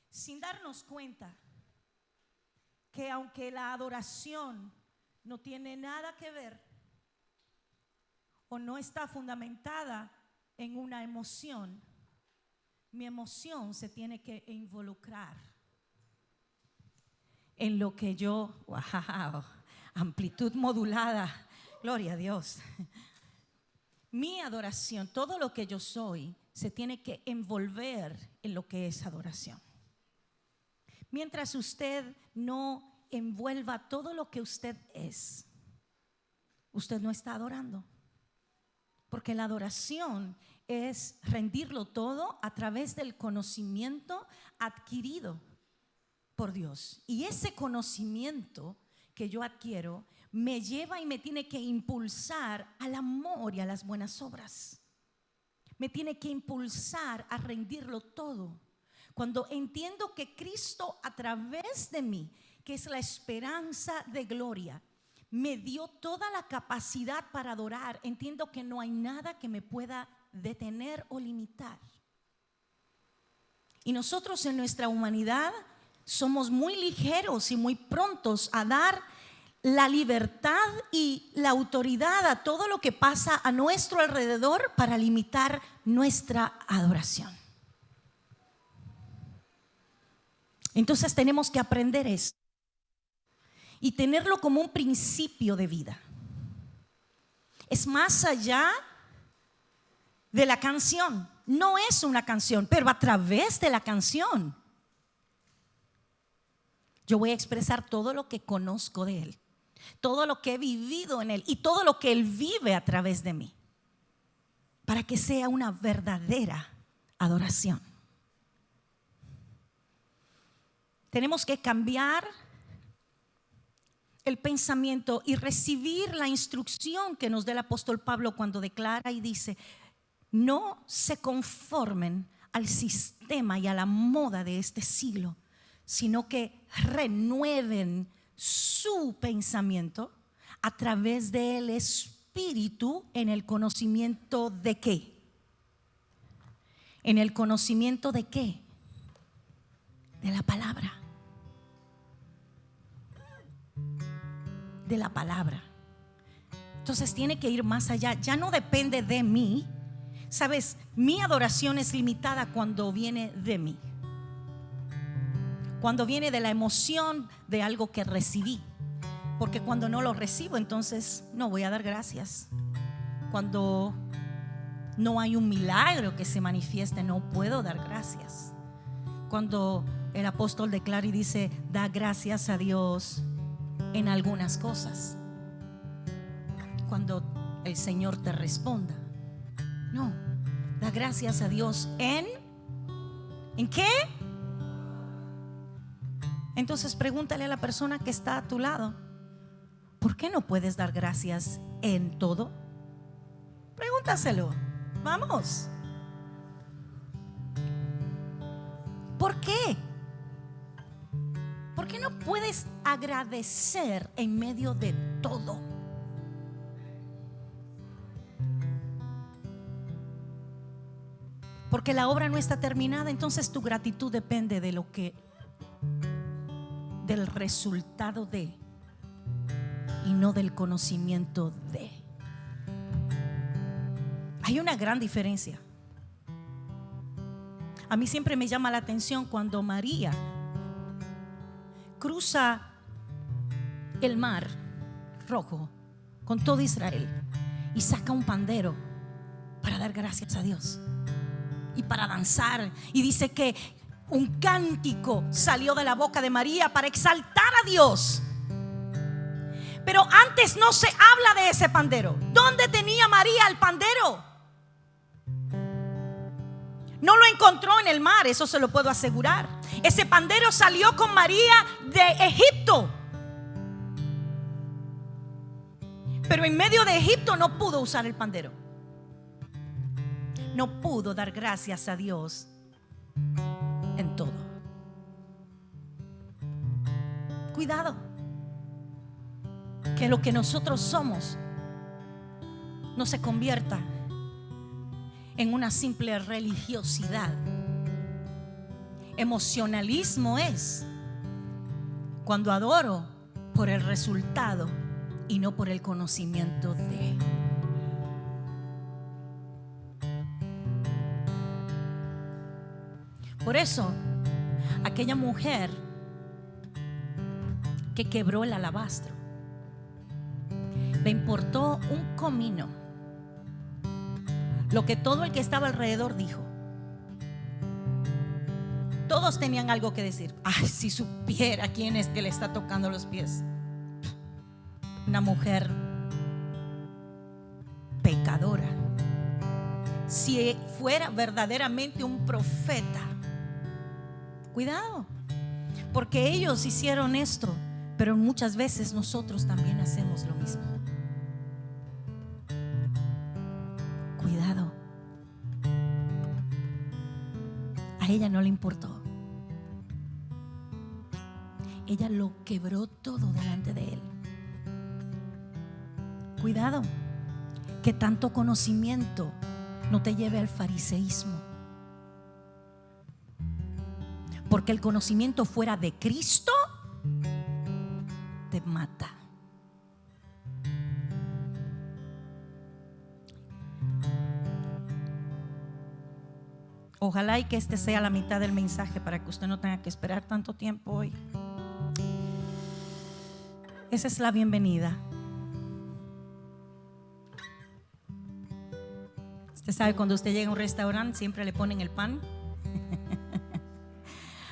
sin darnos cuenta que aunque la adoración no tiene nada que ver o no está fundamentada en una emoción, mi emoción se tiene que involucrar en lo que yo, wow, amplitud modulada, gloria a Dios. Mi adoración, todo lo que yo soy, se tiene que envolver en lo que es adoración. Mientras usted no envuelva todo lo que usted es, usted no está adorando. Porque la adoración es rendirlo todo a través del conocimiento adquirido por Dios. Y ese conocimiento que yo adquiero me lleva y me tiene que impulsar al amor y a las buenas obras. Me tiene que impulsar a rendirlo todo. Cuando entiendo que Cristo a través de mí, que es la esperanza de gloria, me dio toda la capacidad para adorar, entiendo que no hay nada que me pueda detener o limitar. Y nosotros en nuestra humanidad somos muy ligeros y muy prontos a dar la libertad y la autoridad a todo lo que pasa a nuestro alrededor para limitar nuestra adoración. Entonces tenemos que aprender esto y tenerlo como un principio de vida. Es más allá de la canción. No es una canción, pero a través de la canción yo voy a expresar todo lo que conozco de Él, todo lo que he vivido en Él y todo lo que Él vive a través de mí, para que sea una verdadera adoración. Tenemos que cambiar el pensamiento y recibir la instrucción que nos da el apóstol Pablo cuando declara y dice: no se conformen al sistema y a la moda de este siglo, sino que renueven su pensamiento a través del Espíritu en el conocimiento de ¿qué? ¿En el conocimiento de qué? De la palabra. De la palabra. Entonces tiene que ir más allá. Ya no depende de mí. Sabes, mi adoración es limitada cuando viene de mí, cuando viene de la emoción de algo que recibí. Porque cuando no lo recibo, entonces no voy a dar gracias. Cuando no hay un milagro que se manifieste, no puedo dar gracias. Cuando el apóstol declara y dice: da gracias a Dios en algunas cosas. Cuando el Señor te responda, no, da gracias a Dios ¿en qué? Entonces pregúntale a la persona que está a tu lado: ¿por qué no puedes dar gracias en todo? Pregúntaselo. Vamos. ¿Por qué? ¿Por qué no puedes agradecer en medio de todo? Porque la obra no está terminada, entonces tu gratitud depende de lo que, del resultado de, y no del conocimiento de. Hay una gran diferencia. A mí siempre me llama la atención cuando María cruza el mar Rojo con todo Israel y saca un pandero para dar gracias a Dios y para danzar, y dice que un cántico salió de la boca de María para exaltar a Dios. Pero antes no se habla de ese pandero. ¿Dónde tenía María el pandero? No lo encontró en el mar, eso se lo puedo asegurar. Ese pandero salió con María de Egipto. Pero en medio de Egipto no pudo usar el pandero. No pudo dar gracias a Dios en todo. Cuidado, que lo que nosotros somos no se convierta en una simple religiosidad, Emocionalismo es cuando adoro por el resultado y no por el conocimiento de. Por eso, aquella mujer que quebró el alabastro, le importó un comino lo que todo el que estaba alrededor dijo. Todos tenían algo que decir. Ay, si supiera quién es que le está tocando los pies. Una mujer pecadora. Si fuera verdaderamente un profeta, cuidado, porque ellos hicieron esto, pero muchas veces nosotros también hacemos lo mismo. Cuidado. A ella no le importó. Ella lo quebró todo delante de él. Cuidado, que tanto conocimiento no te lleve al fariseísmo, porque el conocimiento fuera de Cristo te mata. Ojalá y que este sea la mitad del mensaje para que usted no tenga que esperar tanto tiempo hoy. Esa es la bienvenida. Usted sabe, cuando usted llega a un restaurante siempre le ponen el pan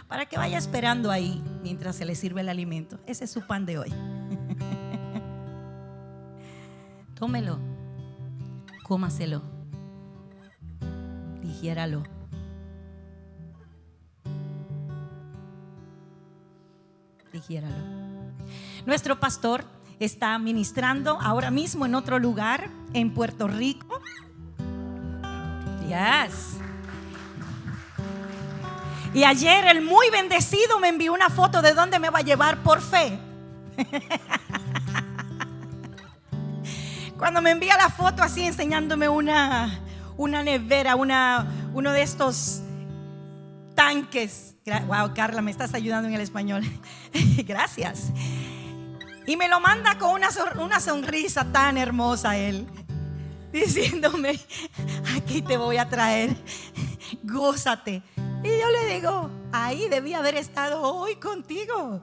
para que vaya esperando ahí mientras se le sirve el alimento. Ese es su pan de hoy. Tómelo, cómaselo, digiéralo. Digiéralo. Nuestro pastor está ministrando ahora mismo en otro lugar, en Puerto Rico. Yes. Y ayer el muy bendecido me envió una foto de dónde me va a llevar por fe. Cuando me envía la foto así enseñándome una nevera, uno de estos tanques. Wow, Carla, me estás ayudando en el español. Gracias. Y me lo manda con una sonrisa tan hermosa él, diciéndome: aquí te voy a traer, gózate. Y yo le digo: ahí debí haber estado hoy contigo.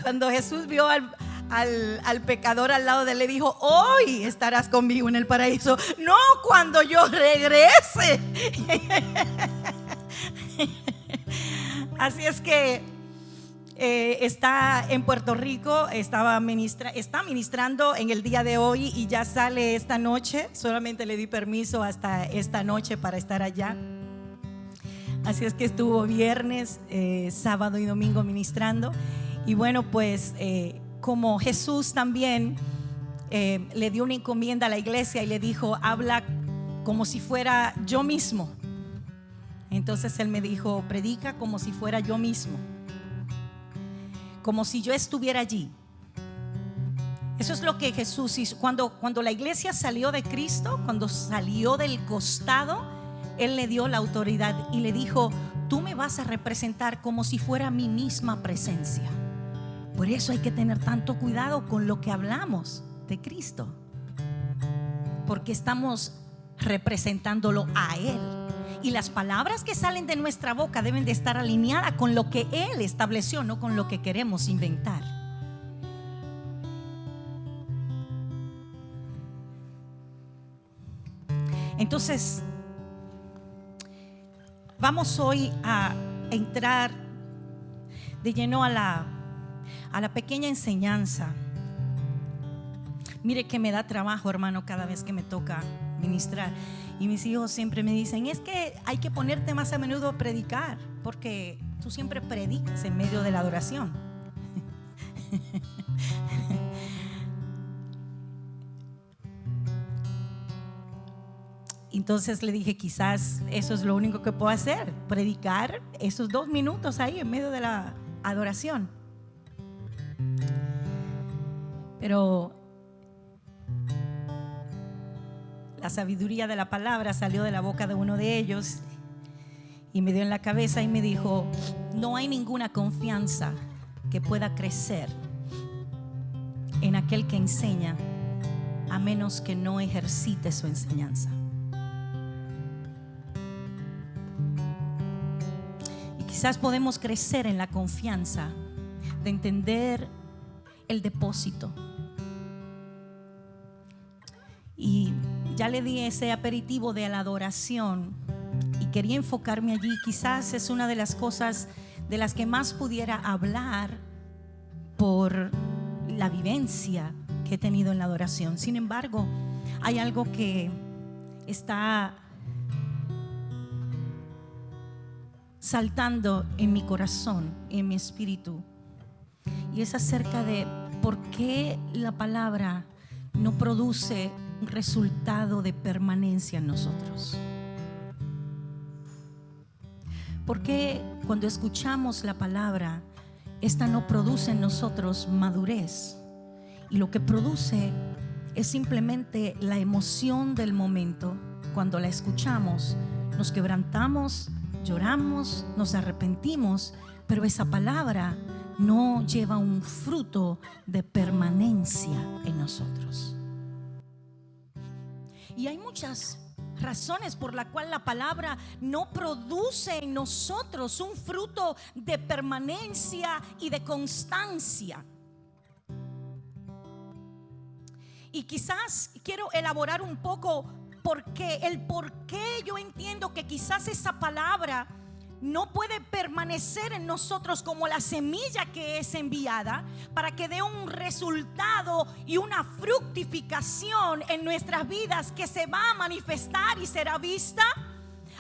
Cuando Jesús vio al pecador al lado de él, le dijo: hoy estarás conmigo en el paraíso, no cuando yo regrese. Así es que está en Puerto Rico, está ministrando en el día de hoy y ya sale esta noche. Solamente le di permiso hasta esta noche para estar allá. Así es que estuvo viernes, sábado y domingo ministrando. Y bueno, pues como Jesús también le dio una encomienda a la iglesia y le dijo: habla como si fuera yo mismo. Entonces él me dijo: predica como si fuera yo mismo, como si yo estuviera allí. Eso es lo que Jesús hizo. Cuando la iglesia salió de Cristo, cuando salió del costado, Él le dio la autoridad y le dijo: tú me vas a representar como si fuera mi misma presencia. Por eso hay que tener tanto cuidado con lo que hablamos de Cristo, porque estamos representándolo a Él. Y las palabras que salen de nuestra boca deben de estar alineadas con lo que Él estableció, no con lo que queremos inventar. Entonces, vamos hoy a entrar de lleno a la pequeña enseñanza. Mire que me da trabajo, hermano, cada vez que me toca ministrar. Y mis hijos siempre me dicen: es que hay que ponerte más a menudo a predicar, porque tú siempre predicas en medio de la adoración. Entonces le dije: quizás eso es lo único que puedo hacer, predicar esos 2 minutos ahí en medio de la adoración. Pero la sabiduría de la palabra salió de la boca de uno de ellos y me dio en la cabeza y me dijo: no hay ninguna confianza que pueda crecer en aquel que enseña a menos que no ejercite su enseñanza. Y quizás podemos crecer en la confianza de entender el depósito. Y ya le di ese aperitivo de la adoración y quería enfocarme allí. Quizás es una de las cosas de las que más pudiera hablar por la vivencia que he tenido en la adoración. Sin embargo, hay algo que está saltando en mi corazón, en mi espíritu, y es acerca de por qué la palabra no produce un resultado de permanencia en nosotros. ¿Por qué cuando escuchamos la palabra, esta no produce en nosotros madurez? Y lo que produce es simplemente la emoción del momento. Cuando la escuchamos, nos quebrantamos, lloramos, nos arrepentimos, pero esa palabra no lleva un fruto de permanencia en nosotros. Y hay muchas razones por la cual la palabra no produce en nosotros un fruto de permanencia y de constancia. Y quizás quiero elaborar un poco por qué yo entiendo que quizás esa palabra no puede permanecer en nosotros como la semilla que es enviada para que dé un resultado y una fructificación en nuestras vidas que se va a manifestar y será vista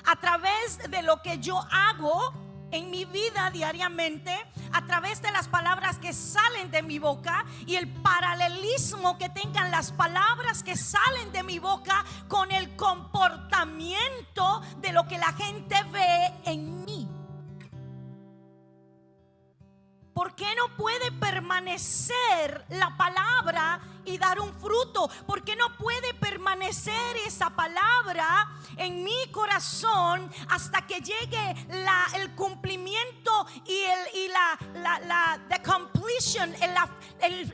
a través de lo que yo hago en mi vida diariamente, a través de las palabras que salen de mi boca y el paralelismo que tengan las palabras que salen de mi boca con el comportamiento de lo que la gente ve en mí. ¿Por qué no puede permanecer la palabra y dar un fruto? ¿Por qué no puede permanecer esa palabra en mi corazón hasta que llegue el cumplimiento y the completion, el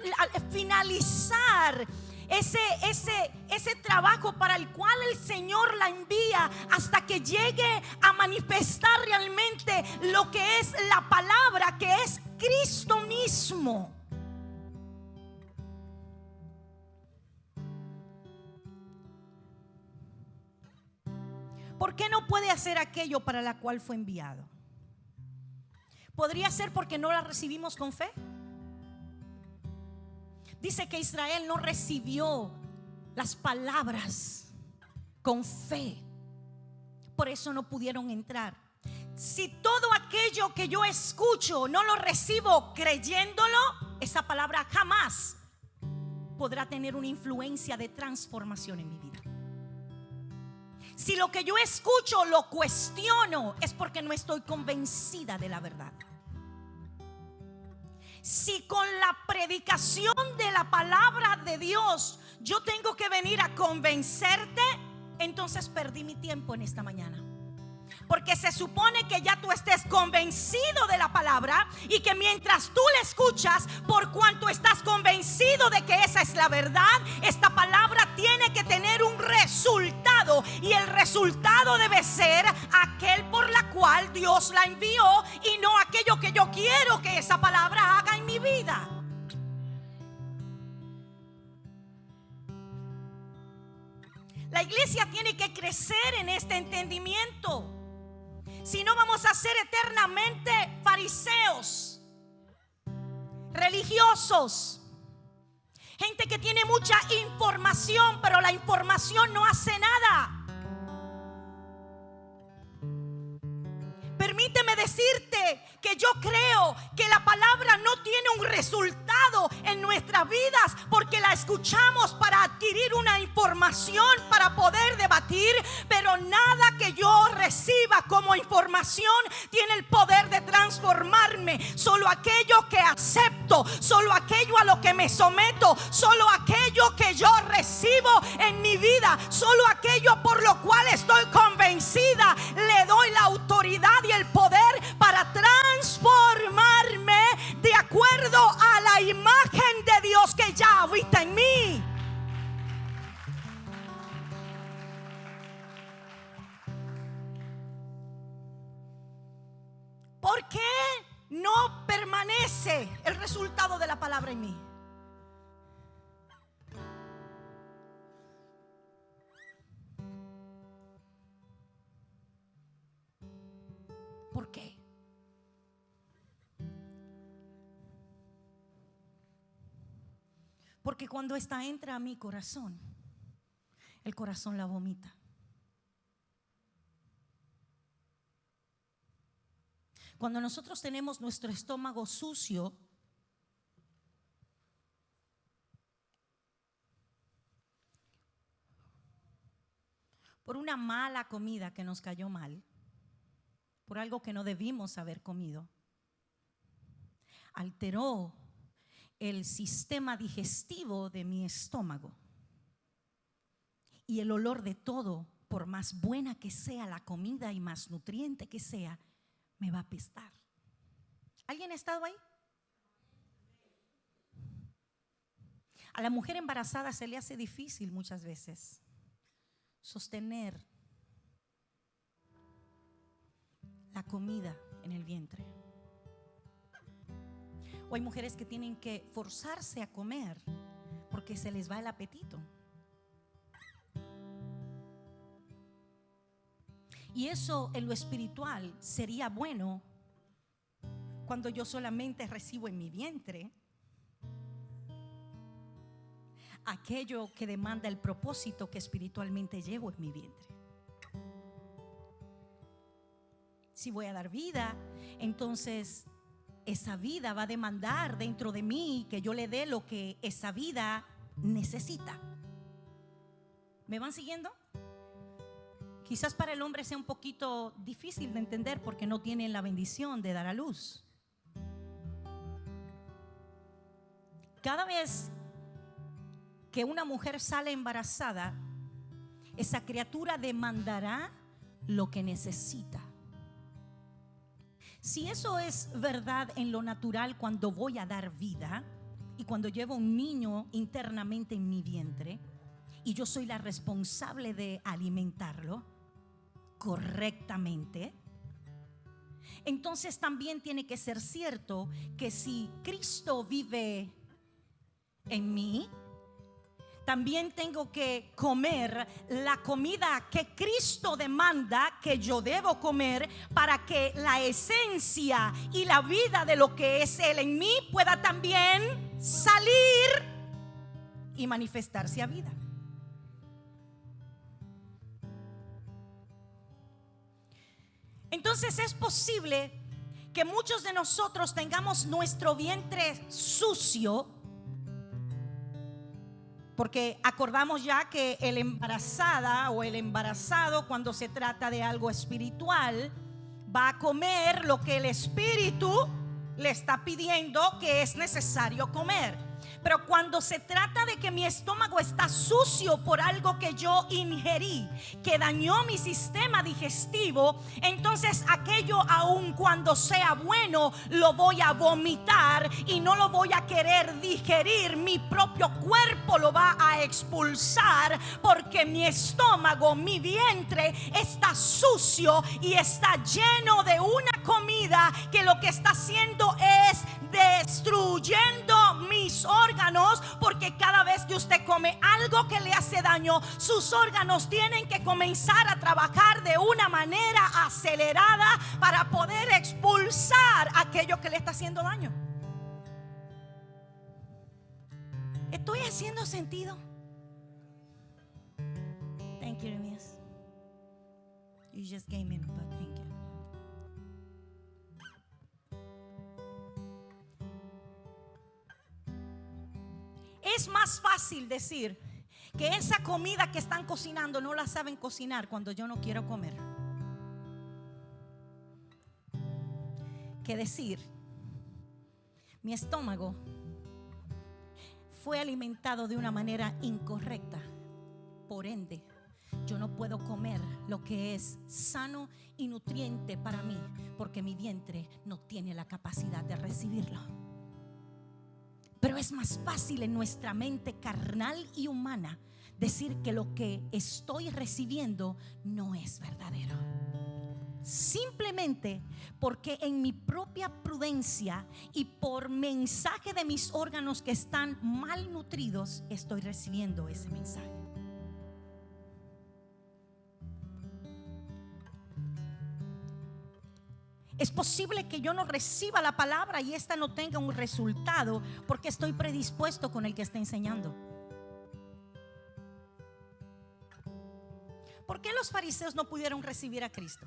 finalizar ese trabajo para el cual el Señor la envía, hasta que llegue a manifestar realmente lo que es la palabra, que es Cristo mismo? ¿Por qué no puede hacer aquello para la cual fue enviado? ¿Podría ser porque no la recibimos con fe? Dice que Israel no recibió las palabras con fe, por eso no pudieron entrar. Si todo aquello que yo escucho no lo recibo creyéndolo, esa palabra jamás podrá tener una influencia de transformación en mi vida. Si lo que yo escucho lo cuestiono, es porque no estoy convencida de la verdad. Si con la predicación de la palabra de Dios yo tengo que venir a convencerte, entonces perdí mi tiempo en esta mañana. Porque se supone que ya tú estés convencido de la palabra y que mientras tú la escuchas, por cuanto estás convencido de que esa es la verdad, esta palabra tiene que tener un resultado, y el resultado debe ser aquel por la cual Dios la envió y no aquello que yo quiero que esa palabra haga en mi vida. La iglesia tiene que crecer en este entendimiento. Si no, vamos a ser eternamente fariseos, religiosos, gente que tiene mucha información, pero la información no hace nada. Permíteme decirte que yo creo que la palabra no tiene un resultado en nuestras vidas porque la escuchamos para adquirir una información, para poder debatir, pero nada que yo reciba como información tiene el poder de transformarme. Solo aquello que acepto, solo aquello a lo que me someto, solo aquello que yo recibo en mi vida, solo aquello por lo cual estoy convencida, le doy la autoridad ¿Por qué no permanece el resultado de la palabra en mí? ¿Por qué? Porque cuando esta entra a mi corazón, el corazón la vomita. Cuando nosotros tenemos nuestro estómago sucio, por una mala comida que nos cayó mal, por algo que no debimos haber comido, alteró el sistema digestivo de mi estómago. Y el olor de todo, por más buena que sea la comida y más nutriente que sea, me va a apestar. ¿Alguien ha estado ahí? A la mujer embarazada se le hace difícil muchas veces sostener la comida en el vientre. O hay mujeres que tienen que forzarse a comer porque se les va el apetito. Y eso en lo espiritual sería bueno cuando yo solamente recibo en mi vientre aquello que demanda el propósito que espiritualmente llevo en mi vientre. Si voy a dar vida, entonces esa vida va a demandar dentro de mí que yo le dé lo que esa vida necesita. ¿Me van siguiendo? Quizás para el hombre sea un poquito difícil de entender porque no tienen la bendición de dar a luz. Cada vez que una mujer sale embarazada, esa criatura demandará lo que necesita. Si eso es verdad en lo natural cuando voy a dar vida y cuando llevo un niño internamente en mi vientre y yo soy la responsable de alimentarlo correctamente, entonces también tiene que ser cierto que si Cristo vive en mí, también tengo que comer la comida que Cristo demanda que yo debo comer para que la esencia y la vida de lo que es Él en mí pueda también salir y manifestarse a vida. Entonces es posible que muchos de nosotros tengamos nuestro vientre sucio, porque acordamos ya que el embarazada o el embarazado, cuando se trata de algo espiritual, va a comer lo que el espíritu le está pidiendo que es necesario comer. Pero cuando se trata de que mi estómago está sucio por algo que yo ingerí, que dañó mi sistema digestivo, entonces aquello, aun cuando sea bueno, lo voy a vomitar y no lo voy a querer digerir. Mi propio cuerpo lo va a expulsar porque mi estómago, mi vientre está sucio y está lleno de una comida que lo que está haciendo es destruyendo mis órganos, porque cada vez que usted come algo que le hace daño, sus órganos tienen que comenzar a trabajar de una manera acelerada para poder expulsar aquello que le está haciendo daño. ¿Estoy haciendo sentido? Thank you, Miss. You just came in, but thank you. Es más fácil decir que esa comida que están cocinando no la saben cocinar cuando yo no quiero comer, que decir mi estómago fue alimentado de una manera incorrecta, por ende yo no puedo comer lo que es sano y nutriente para mí porque mi vientre no tiene la capacidad de recibirlo. Pero es más fácil en nuestra mente carnal y humana decir que lo que estoy recibiendo no es verdadero, simplemente porque en mi propia prudencia y por mensaje de mis órganos que están malnutridos, estoy recibiendo ese mensaje. Es posible que yo no reciba la palabra y esta no tenga un resultado porque estoy predispuesto con el que está enseñando. ¿Por qué los fariseos no pudieron recibir a Cristo?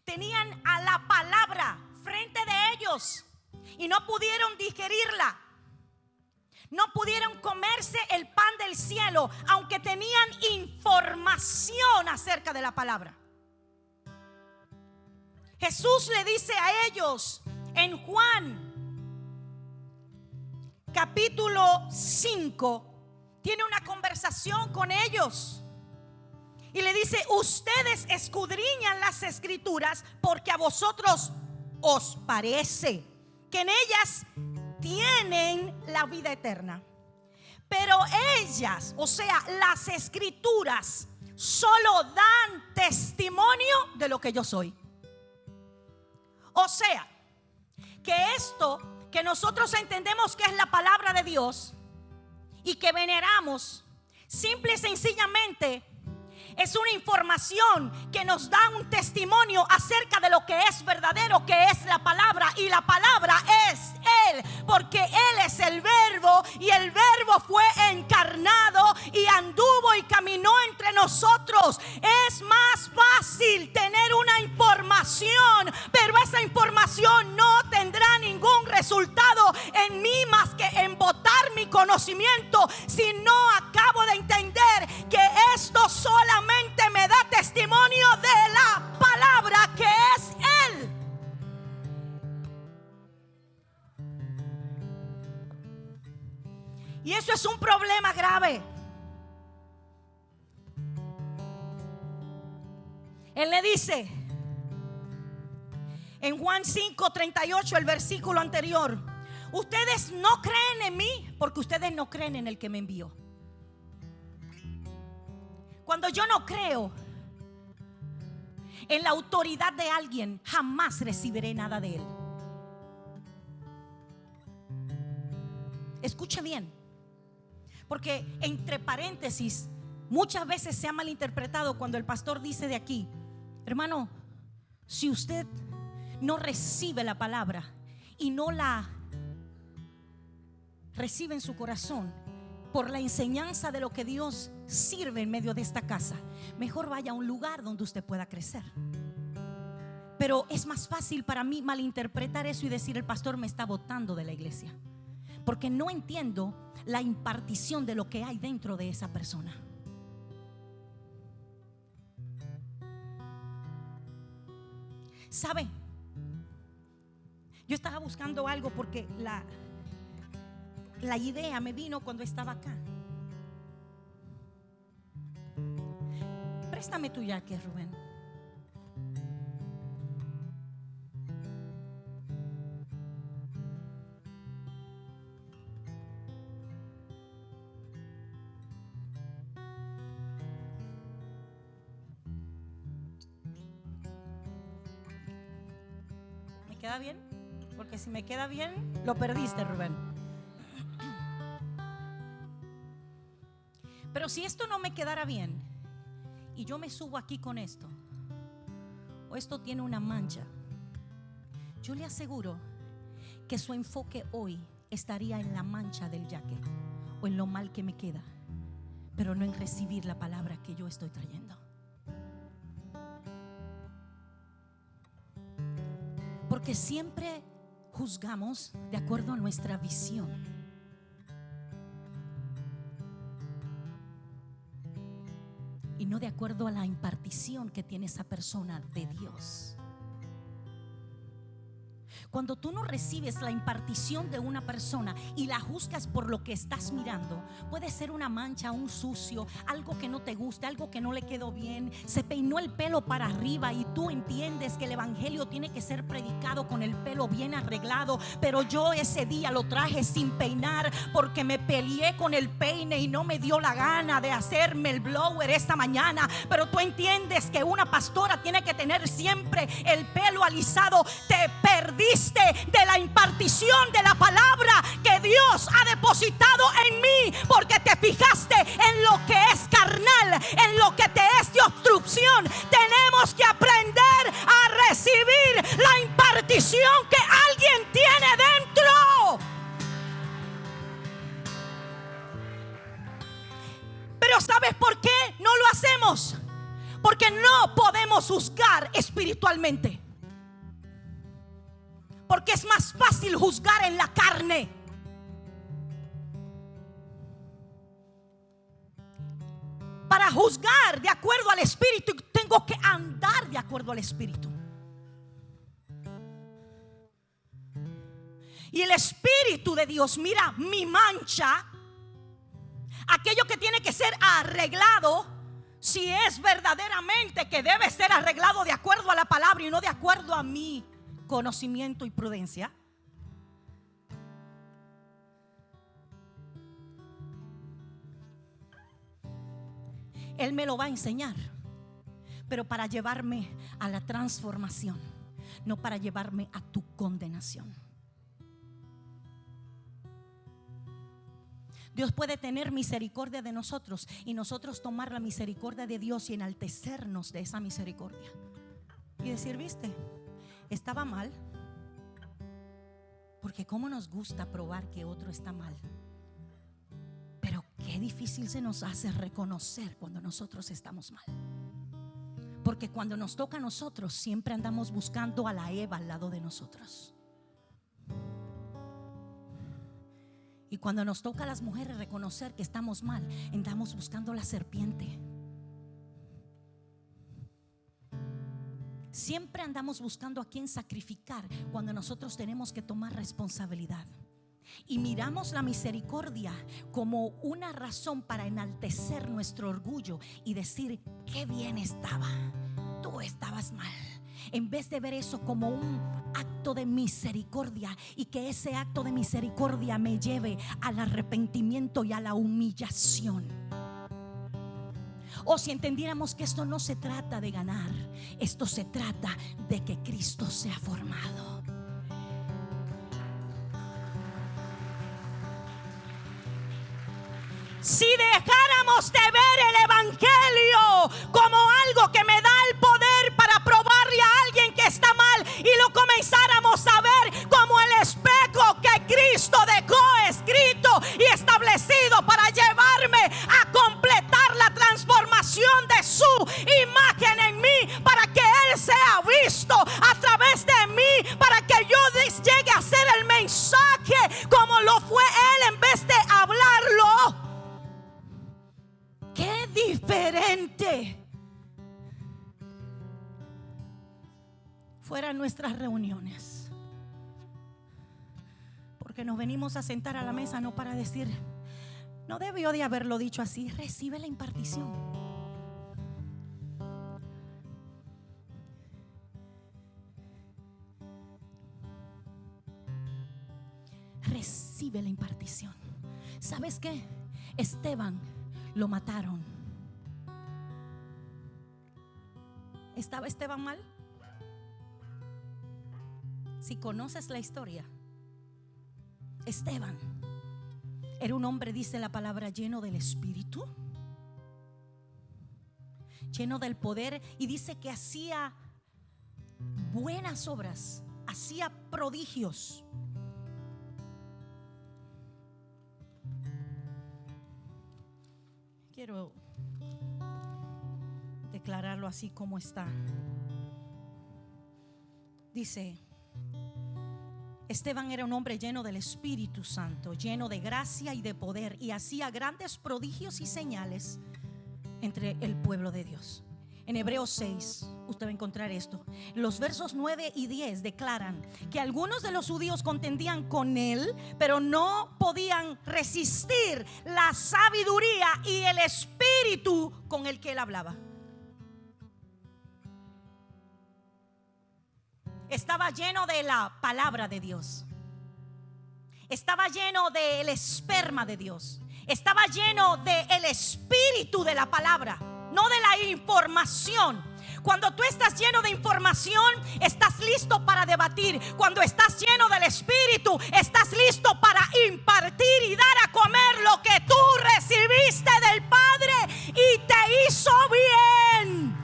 Tenían a la palabra frente de ellos y no pudieron digerirla. No pudieron comerse el pan del cielo, aunque tenían información acerca de la palabra. Jesús le dice a ellos en Juan capítulo 5, tiene una conversación con ellos y le dice: ustedes escudriñan las escrituras porque a vosotros os parece que en ellas tienen la vida eterna, pero ellas, o sea, las escrituras, solo dan testimonio de lo que yo soy. O sea, que esto que nosotros entendemos que es la palabra de Dios y que veneramos, simple y sencillamente es una información que nos da un testimonio acerca de lo que es verdadero, que es la palabra. Y la palabra es Él, porque Él es el verbo y el verbo fue encarnado y anduvo y caminó entre nosotros. Es más fácil tener una información, pero esa información no tendrá ningún resultado en mí más que embotar mi conocimiento si no acabo de entender que esto solamente me da testimonio de la palabra que es Él. Y eso es un problema grave. Él le dice en Juan 5:38, el versículo anterior: ustedes no creen en mí porque ustedes no creen en el que me envió. Cuando yo no creo en la autoridad de alguien, jamás recibiré nada de él. Escuche bien, porque entre paréntesis muchas veces se ha malinterpretado cuando el pastor dice de aquí: hermano, si usted no recibe la palabra y no la recibe en su corazón por la enseñanza de lo que Dios sirve en medio de esta casa, mejor vaya a un lugar donde usted pueda crecer. Pero es más fácil para mí malinterpretar eso y decir: el pastor me está botando de la iglesia, porque no entiendo la impartición de lo que hay dentro de esa persona. ¿Sabe? Yo estaba buscando algo porque la idea me vino cuando estaba acá. Préstame tu jaque, Rubén. ¿Me queda bien? Porque si me queda bien, lo perdiste, Rubén. Pero si esto no me quedara bien y yo me subo aquí con esto, o esto tiene una mancha, yo le aseguro que su enfoque hoy estaría en la mancha del jaque o en lo mal que me queda, pero no en recibir la palabra que yo estoy trayendo. Porque siempre juzgamos de acuerdo a nuestra visión. Y no de acuerdo a la impartición que tiene esa persona de Dios. Cuando tú no recibes la impartición de una persona y la juzgas por lo que estás mirando, puede ser una mancha, un sucio, algo que no te gusta, algo que no le quedó bien, se peinó el pelo para arriba y tú entiendes que el evangelio tiene que ser predicado con el pelo bien arreglado, pero yo ese día lo traje sin peinar porque me peleé con el peine y no me dio la gana de hacerme el blower esta mañana. Pero tú entiendes que una pastora tiene que tener siempre el pelo alisado. Te perdiste de la impartición de la palabra que Dios ha depositado en mí porque te fijaste en lo que es carnal, en lo que te es de obstrucción. Tenemos que aprender a recibir la impartición que alguien tiene dentro. Pero ¿sabes por qué no lo hacemos? Porque no podemos juzgar espiritualmente. Porque es más fácil juzgar en la carne. Para juzgar de acuerdo al Espíritu, tengo que andar de acuerdo al Espíritu. Y el Espíritu de Dios mira mi mancha, aquello que tiene que ser arreglado, si es verdaderamente que debe ser arreglado de acuerdo a la palabra y no de acuerdo a mi conocimiento y prudencia. Él me lo va a enseñar, pero para llevarme a la transformación, no para llevarme a tu condenación. Dios puede tener misericordia de nosotros y nosotros tomar la misericordia de Dios y enaltecernos de esa misericordia y decir, viste, estaba mal. Porque cómo nos gusta probar que otro está mal, pero qué difícil se nos hace reconocer cuando nosotros estamos mal. Porque cuando nos toca a nosotros, siempre andamos buscando a la Eva al lado de nosotros. Y cuando nos toca a las mujeres reconocer que estamos mal, andamos buscando la serpiente. Siempre andamos buscando a quién sacrificar cuando nosotros tenemos que tomar responsabilidad. Y miramos la misericordia como una razón para enaltecer nuestro orgullo y decir, qué bien estaba, tú estabas mal. En vez de ver eso como un acto de misericordia y que ese acto de misericordia me lleve al arrepentimiento y a la humillación. O si entendiéramos que esto no se trata de ganar, esto se trata de que Cristo sea formado. Si dejáramos de ver el evangelio como algo que me da el poder para probarle a alguien que está mal y lo comenzáramos a ver como el espejo que Cristo dejó escrito y establecido para llevarme a completar la transformación de su imagen en mí, para que Él sea visto a través de mí, para que yo llegue a ser el mensaje como lo fue Él en vez de hablarlo. ¡Qué diferente fueran nuestras reuniones! Porque nos venimos a sentar a la mesa no para decir, no debió de haberlo dicho así. Recibe la impartición. Recibe la impartición. ¿Sabes qué? Esteban lo mataron. ¿Estaba Esteban mal? Si conoces la historia, Esteban era un hombre, dice la palabra, lleno del Espíritu, lleno del poder, y dice que hacía buenas obras, hacía prodigios. Quiero declararlo así como está. Dice, Esteban era un hombre lleno del Espíritu Santo, lleno de gracia y de poder, y hacía grandes prodigios y señales entre el pueblo de Dios. En Hebreos 6, usted va a encontrar esto. Los versos 9 y 10 declaran que algunos de los judíos contendían con él, pero no podían resistir la sabiduría y el espíritu con el que él hablaba. Estaba lleno de la palabra de Dios. Estaba lleno del esperma de Dios. Estaba lleno del espíritu de la palabra, no de la información. Cuando tú estás lleno de información, estás listo para debatir. Cuando estás lleno del espíritu, estás listo para impartir y dar a comer lo que tú recibiste del Padre y te hizo bien.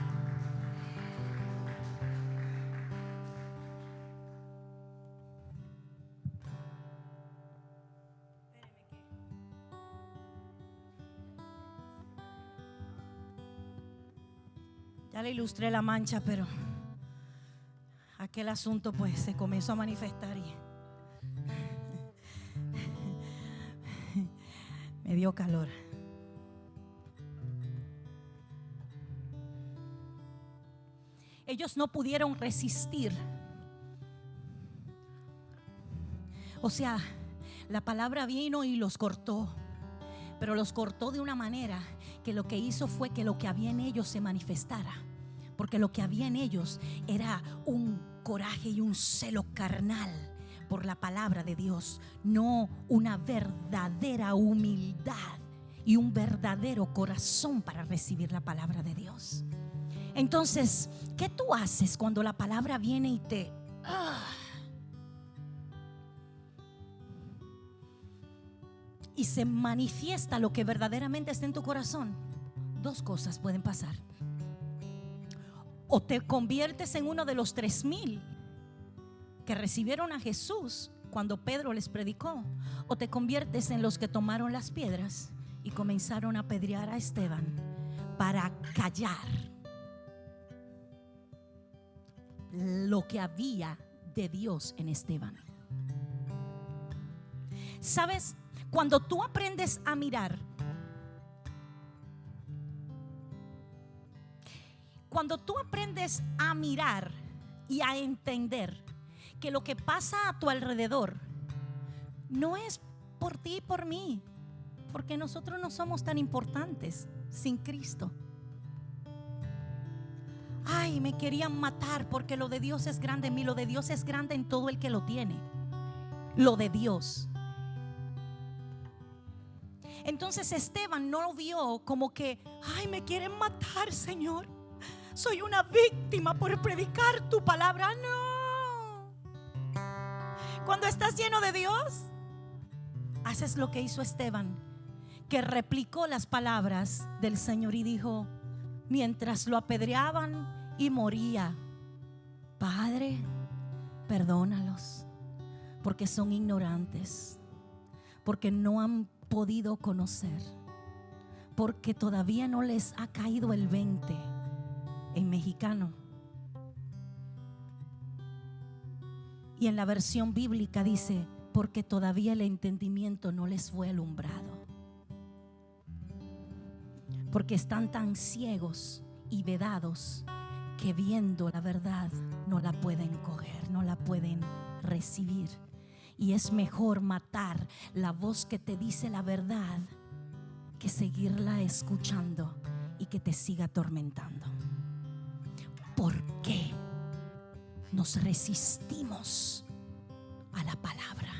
Ya le ilustré la mancha, pero aquel asunto pues se comenzó a manifestar y me dio calor. Ellos no pudieron resistir. O sea, la palabra vino y los cortó, pero los cortó de una manera que lo que hizo fue que lo que había en ellos se manifestara. Porque lo que había en ellos era un coraje y un celo carnal por la palabra de Dios, no una verdadera humildad y un verdadero corazón para recibir la palabra de Dios. Entonces, ¿qué tú haces cuando la palabra viene y te... y se manifiesta lo que verdaderamente está en tu corazón? Dos cosas pueden pasar. O te conviertes en uno de los 3,000 que recibieron a Jesús cuando Pedro les predicó, o te conviertes en los que tomaron las piedras y comenzaron a apedrear a Esteban para callar lo que había de Dios en Esteban. ¿Sabes? Cuando tú aprendes a mirar, cuando tú aprendes a mirar y a entender que lo que pasa a tu alrededor no es por ti y por mí, porque nosotros no somos tan importantes sin Cristo. Ay, me querían matar porque lo de Dios es grande en mí. Lo de Dios es grande en todo el que lo tiene. Lo de Dios. Entonces Esteban no lo vio como que, ay, me quieren matar, Señor. Soy una víctima por predicar tu palabra. No. Cuando estás lleno de Dios, haces lo que hizo Esteban, que replicó las palabras del Señor y dijo, mientras lo apedreaban y moría, Padre, perdónalos, porque son ignorantes, porque no han podido conocer, porque todavía no les ha caído el 20 en mexicano. Y en la versión bíblica dice, porque todavía el entendimiento no les fue alumbrado, porque están tan ciegos y vedados que viendo la verdad no la pueden coger, no la pueden recibir. Y es mejor matar la voz que te dice la verdad que seguirla escuchando y que te siga atormentando. ¿Por qué nos resistimos a la palabra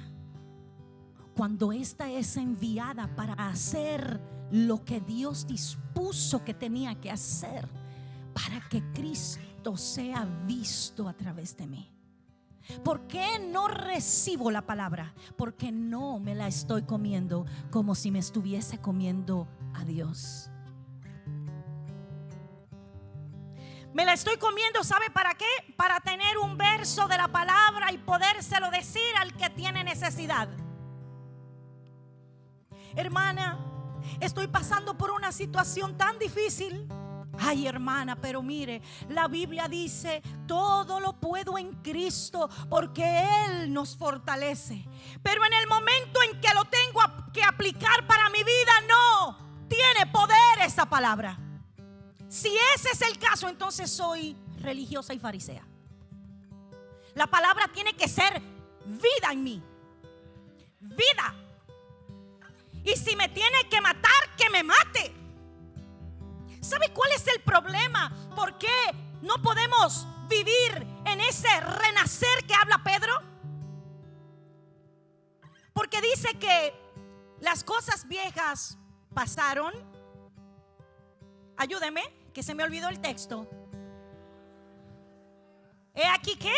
cuando esta es enviada para hacer lo que Dios dispuso que tenía que hacer para que Cristo sea visto a través de mí? ¿Por qué no recibo la palabra? Porque no me la estoy comiendo como si me estuviese comiendo a Dios. Me la estoy comiendo, ¿sabe para qué? Para tener un verso de la palabra y podérselo decir al que tiene necesidad. Hermana, estoy pasando por una situación tan difícil. Ay, hermana, pero mire, la Biblia dice, todo lo puedo en Cristo porque Él nos fortalece. Pero en el momento en que lo tengo que aplicar para mi vida, no tiene poder esa palabra. Si ese es el caso, entonces soy religiosa y farisea. La palabra tiene que ser vida en mí. Vida. Y si me tiene que matar, que me mate. ¿Sabe cuál es el problema? ¿Por qué no podemos vivir en ese renacer que habla Pedro? Porque dice que las cosas viejas pasaron. Ayúdeme, que se me olvidó el texto. He aquí que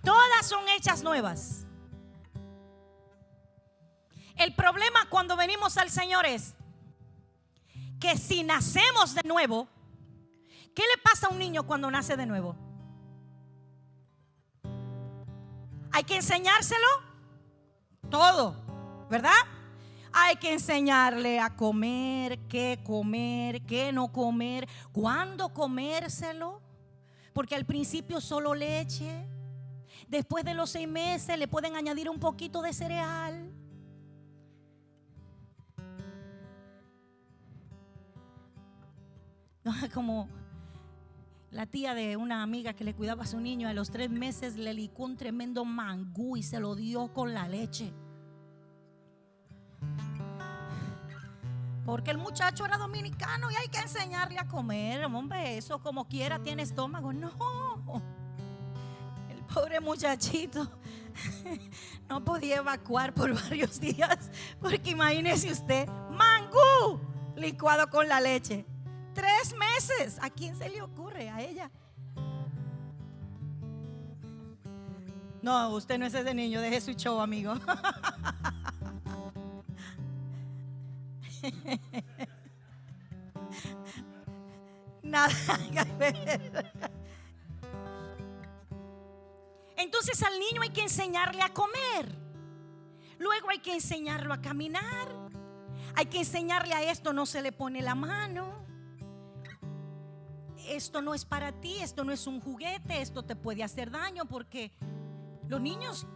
todas son hechas nuevas. El problema cuando venimos al Señor es que si nacemos de nuevo, ¿qué le pasa a un niño cuando nace de nuevo? Hay que enseñárselo todo, ¿verdad? Hay que enseñarle a comer, qué no comer, cuándo comérselo, porque al principio solo leche. Después de los 6 meses le pueden añadir un poquito de cereal. Como la tía de una amiga que le cuidaba a su niño, a los 3 meses le licó un tremendo mangú y se lo dio con la leche. Porque el muchacho era dominicano y hay que enseñarle a comer. Hombre, eso como quiera tiene estómago. No, el pobre muchachito no podía evacuar por varios días. Porque imagínese usted, mangú licuado con la leche. 3 meses. ¿A quién se le ocurre? A ella. No, usted no es ese niño. Deje su show, amigo. Nada que ver. Entonces al niño hay que enseñarle a comer. Luego hay que enseñarlo a caminar. Hay que enseñarle a esto no se le pone la mano. Esto no es para ti, esto no es un juguete, esto te puede hacer daño, porque los niños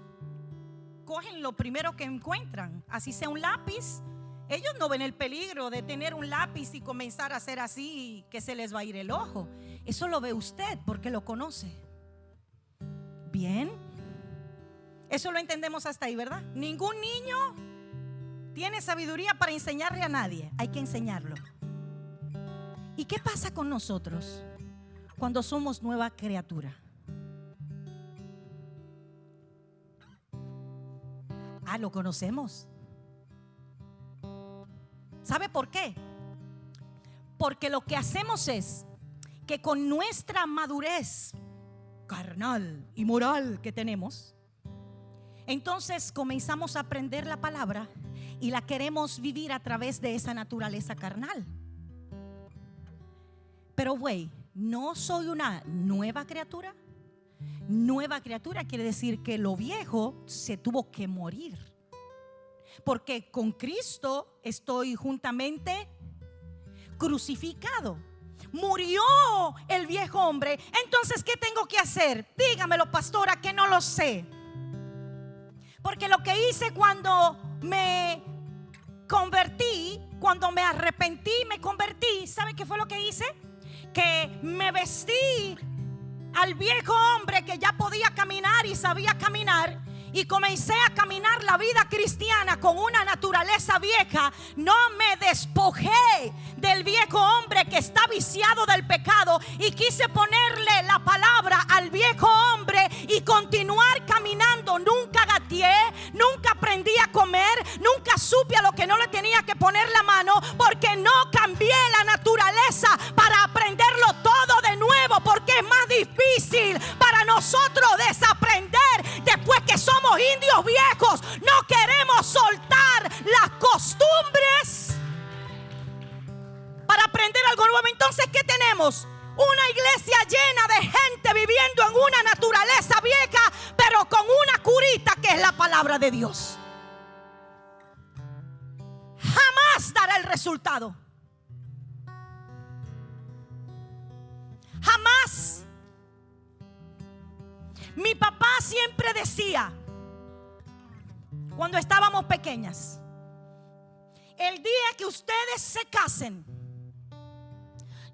cogen lo primero que encuentran, así sea un lápiz. Ellos no ven el peligro de tener un lápiz y comenzar a hacer así, que se les va a ir el ojo. Eso lo ve usted porque lo conoce. Bien, eso lo entendemos hasta ahí, ¿verdad? Ningún niño tiene sabiduría para enseñarle a nadie, hay que enseñarlo. ¿Y qué pasa con nosotros cuando somos nueva criatura? Lo conocemos. ¿Sabe por qué? Porque lo que hacemos es que con nuestra madurez carnal y moral que tenemos, entonces comenzamos a aprender la palabra y la queremos vivir a través de esa naturaleza carnal. Pero güey, ¿no soy una nueva criatura? Nueva criatura quiere decir que lo viejo se tuvo que morir. Porque con Cristo estoy juntamente crucificado. Murió el viejo hombre. Entonces, ¿qué tengo que hacer? Dígamelo, pastora, que no lo sé. Porque lo que hice cuando me convertí, cuando me arrepentí, me convertí, ¿sabe qué fue lo que hice? Que me vestí al viejo hombre que ya podía caminar y sabía caminar, y comencé a caminar la vida cristiana con una naturaleza vieja. No me despojé del viejo hombre que está viciado del pecado y quise ponerle la palabra al viejo hombre y continuar caminando. Nunca gateé, nunca aprendí a comer, nunca supe a lo que no le tenía que poner la mano, porque no cambié la naturaleza para aprenderlo todo de nuevo, porque es más difícil para nosotros desaprender después que somos indios viejos. No queremos soltar las costumbres para aprender algo nuevo. Entonces, ¿qué tenemos? Una iglesia llena de gente viviendo en una naturaleza vieja, pero con una curita que es la palabra de Dios. Jamás dará el resultado. Jamás. Mi papá siempre decía, cuando estábamos pequeñas, el día que ustedes se casen,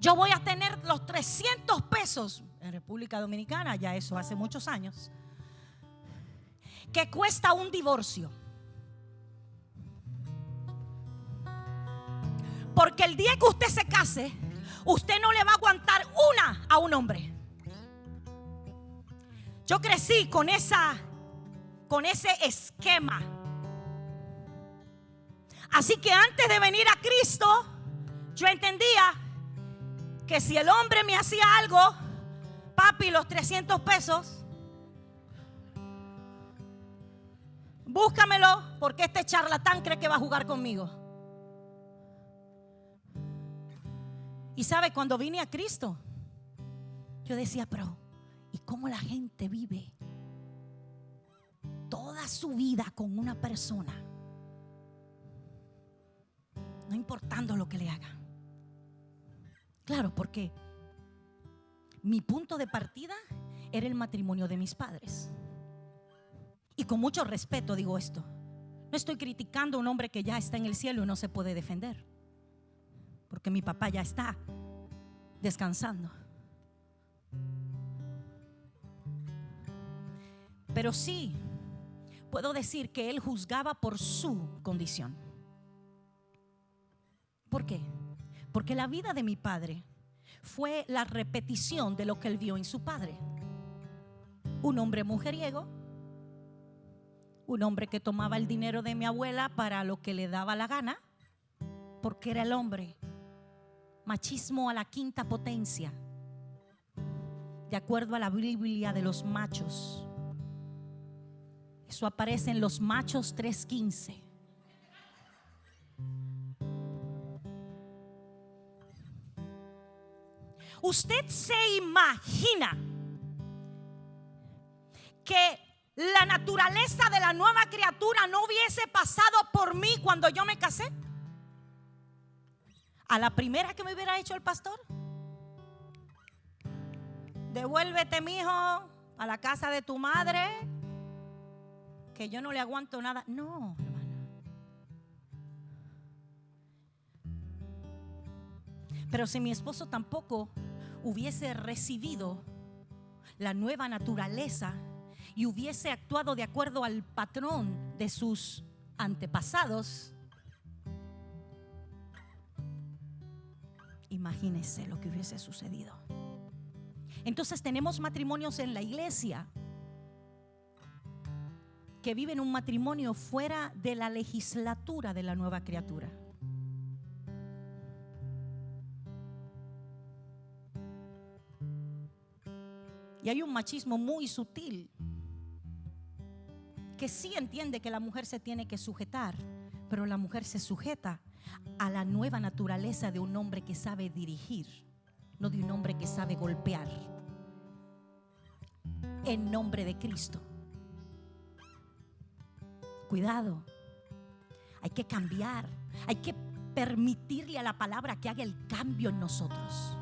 Yo voy a tener los 300 pesos en República Dominicana, ya eso hace muchos años, que cuesta un divorcio. Porque el día que usted se case, usted no le va a aguantar una a un hombre. Yo crecí con ese esquema. Así que antes de venir a Cristo, yo entendía que si el hombre me hacía algo, papi, los 300 pesos, búscamelo, porque este charlatán cree que va a jugar conmigo. Y sabe, cuando vine a Cristo, yo decía, pero ¿y cómo la gente vive toda su vida con una persona, no importando lo que le haga? Claro, porque mi punto de partida era el matrimonio de mis padres. Y con mucho respeto digo esto. No estoy criticando a un hombre que ya está en el cielo y no se puede defender, porque mi papá ya está descansando. Pero sí puedo decir que él juzgaba por su condición. ¿Por qué? Porque la vida de mi padre fue la repetición de lo que él vio en su padre. Un hombre mujeriego, un hombre que tomaba el dinero de mi abuela para lo que le daba la gana, porque era el hombre. Machismo a la quinta potencia, de acuerdo a la Biblia de los machos. Eso aparece en Los Machos 3:15. ¿Usted se imagina que la naturaleza de la nueva criatura no hubiese pasado por mí cuando yo me casé? A la primera que me hubiera hecho el pastor, devuélvete, mijo, a la casa de tu madre, que yo no le aguanto nada. No, hermana. Pero si mi esposo tampoco hubiese recibido la nueva naturaleza y hubiese actuado de acuerdo al patrón de sus antepasados, imagínese lo que hubiese sucedido. Entonces tenemos matrimonios en la iglesia que viven un matrimonio fuera de la legislatura de la nueva criatura. Y hay un machismo muy sutil que sí entiende que la mujer se tiene que sujetar, pero la mujer se sujeta a la nueva naturaleza de un hombre que sabe dirigir, no de un hombre que sabe golpear. En nombre de Cristo. Cuidado. Hay que cambiar. Hay que permitirle a la palabra que haga el cambio en nosotros.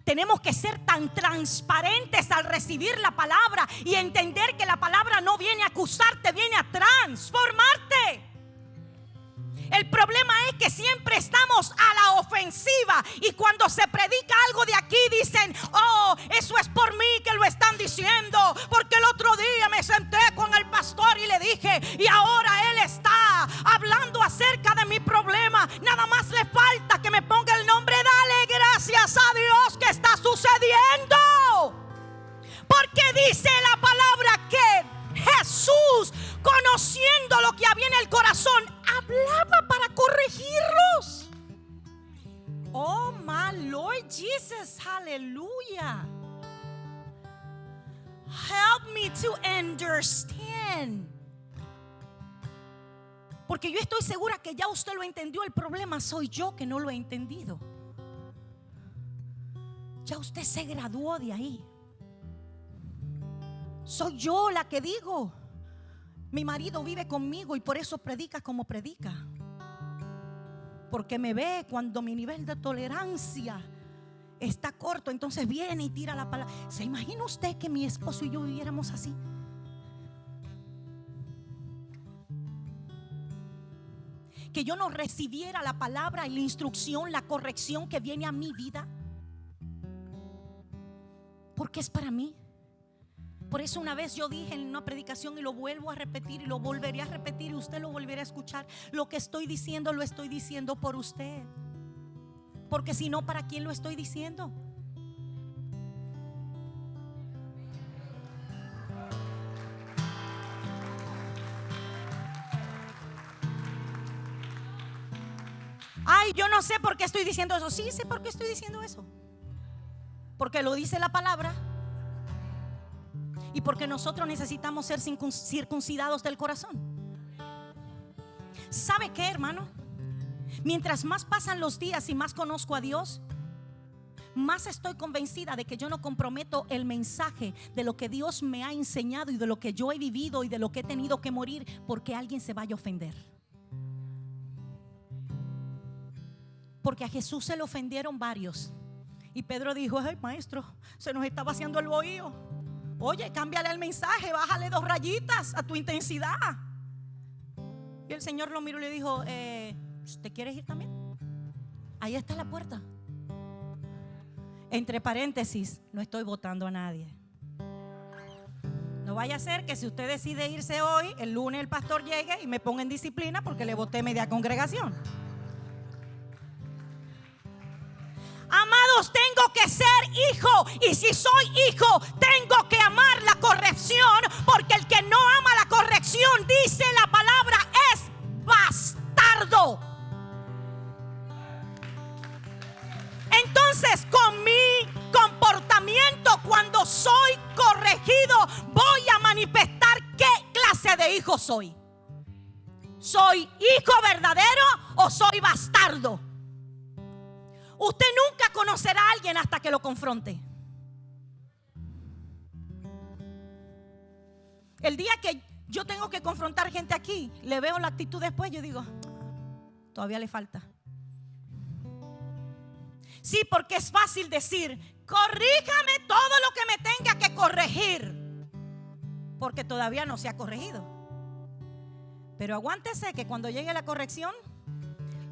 Tenemos que ser tan transparentes al recibir la palabra y entender que la palabra no viene a acusarte, viene a transformarte. El problema es que siempre estamos a la ofensiva y cuando se predica algo de aquí dicen, oh, eso es por mí que lo están diciendo, porque el otro día me senté con el pastor y le dije, y ahora él está hablando acerca de mi problema. Nada más le falta que me ponga el nombre. Dale gracias a Dios que está sucediendo, porque dice la palabra que Jesús, conociendo lo que había en el corazón, hablaba para corregirlos. Oh my Lord Jesus, hallelujah. Help me to understand. Porque yo estoy segura que ya usted lo entendió. El problema soy yo que no lo he entendido. Ya usted se graduó de ahí. Soy yo la que digo, mi marido vive conmigo y por eso predica como predica, porque me ve cuando mi nivel de tolerancia está corto, entonces viene y tira la palabra. ¿Se imagina usted que mi esposo y yo viviéramos así? que yo no recibiera la palabra y la instrucción, la corrección que viene a mi vida? Porque es para mí. Por eso una vez yo dije en una predicación, y lo vuelvo a repetir y lo volveré a repetir, y usted lo volverá a escuchar: lo que estoy diciendo lo estoy diciendo por usted. Porque si no, ¿para quién lo estoy diciendo? Ay, yo no sé por qué estoy diciendo eso. Sí, sé por qué estoy diciendo eso. Porque lo dice la palabra. Y porque nosotros necesitamos ser circuncidados del corazón. ¿Sabe qué, hermano? Mientras más pasan los días y más conozco a Dios, más estoy convencida de que yo no comprometo el mensaje de lo que Dios me ha enseñado y de lo que yo he vivido y de lo que he tenido que morir, porque alguien se vaya a ofender. Porque a Jesús se le ofendieron varios. Y Pedro dijo: ay, maestro, se nos está vaciando el bohío. Oye, cámbiale el mensaje, bájale 2 rayitas a tu intensidad. Y el Señor lo miró y le dijo: ¿te quieres ir también? Ahí está la puerta. Entre paréntesis, no estoy votando a nadie. No vaya a ser que si usted decide irse hoy, el lunes el pastor llegue y me ponga en disciplina porque le voté media congregación. Amados, tengo que ser hijo. Y si soy hijo, tengo que amar la corrección. Porque el que no ama la corrección, dice la palabra, es bastardo. Entonces, con mi comportamiento, cuando soy corregido, voy a manifestar qué clase de hijo soy. ¿Soy hijo verdadero o soy bastardo? Usted nunca conocerá a alguien hasta que lo confronte. El día que yo tengo que confrontar gente aquí, le veo la actitud después, yo digo: todavía le falta. Sí, porque es fácil decir: corríjame todo lo que me tenga que corregir, porque todavía no se ha corregido. Pero aguántese que cuando llegue la corrección,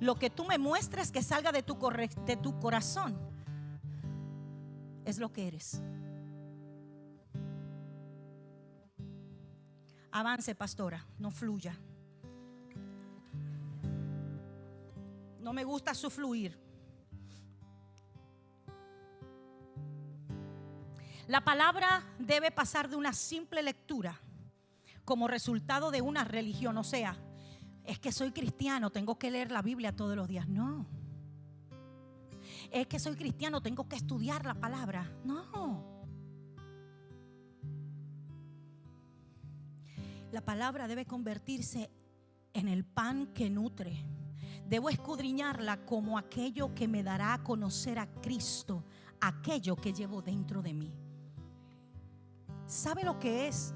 lo que tú me muestres que salga de tu corazón es lo que eres. Avance, pastora, no fluya. No me gusta su fluir. La palabra debe pasar de una simple lectura como resultado de una religión. O sea, es que soy cristiano, tengo que leer la Biblia todos los días. No. Es que soy cristiano, tengo que estudiar la palabra. No. La palabra debe convertirse en el pan que nutre. Debo escudriñarla como aquello que me dará a conocer a Cristo, aquello que llevo dentro de mí. ¿Sabe lo que es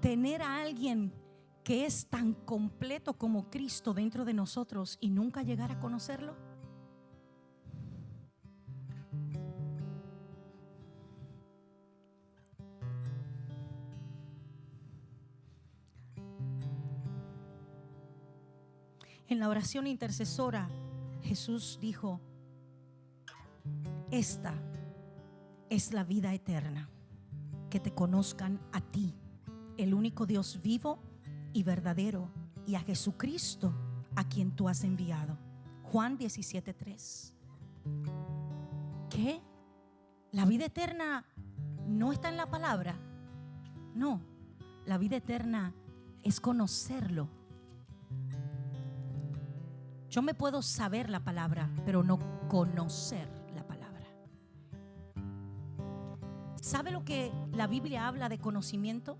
tener a alguien que es tan completo como Cristo dentro de nosotros y nunca llegar a conocerlo? En la oración intercesora, Jesús dijo: esta es la vida eterna, que te conozcan a ti, el único Dios vivo y verdadero, y a Jesucristo, a quien tú has enviado. Juan 17:3. ¿Qué? ¿La vida eterna no está en la palabra? No, la vida eterna es conocerlo. Yo me puedo saber la palabra, pero no conocer la palabra. ¿Sabe lo que la Biblia habla de conocimiento?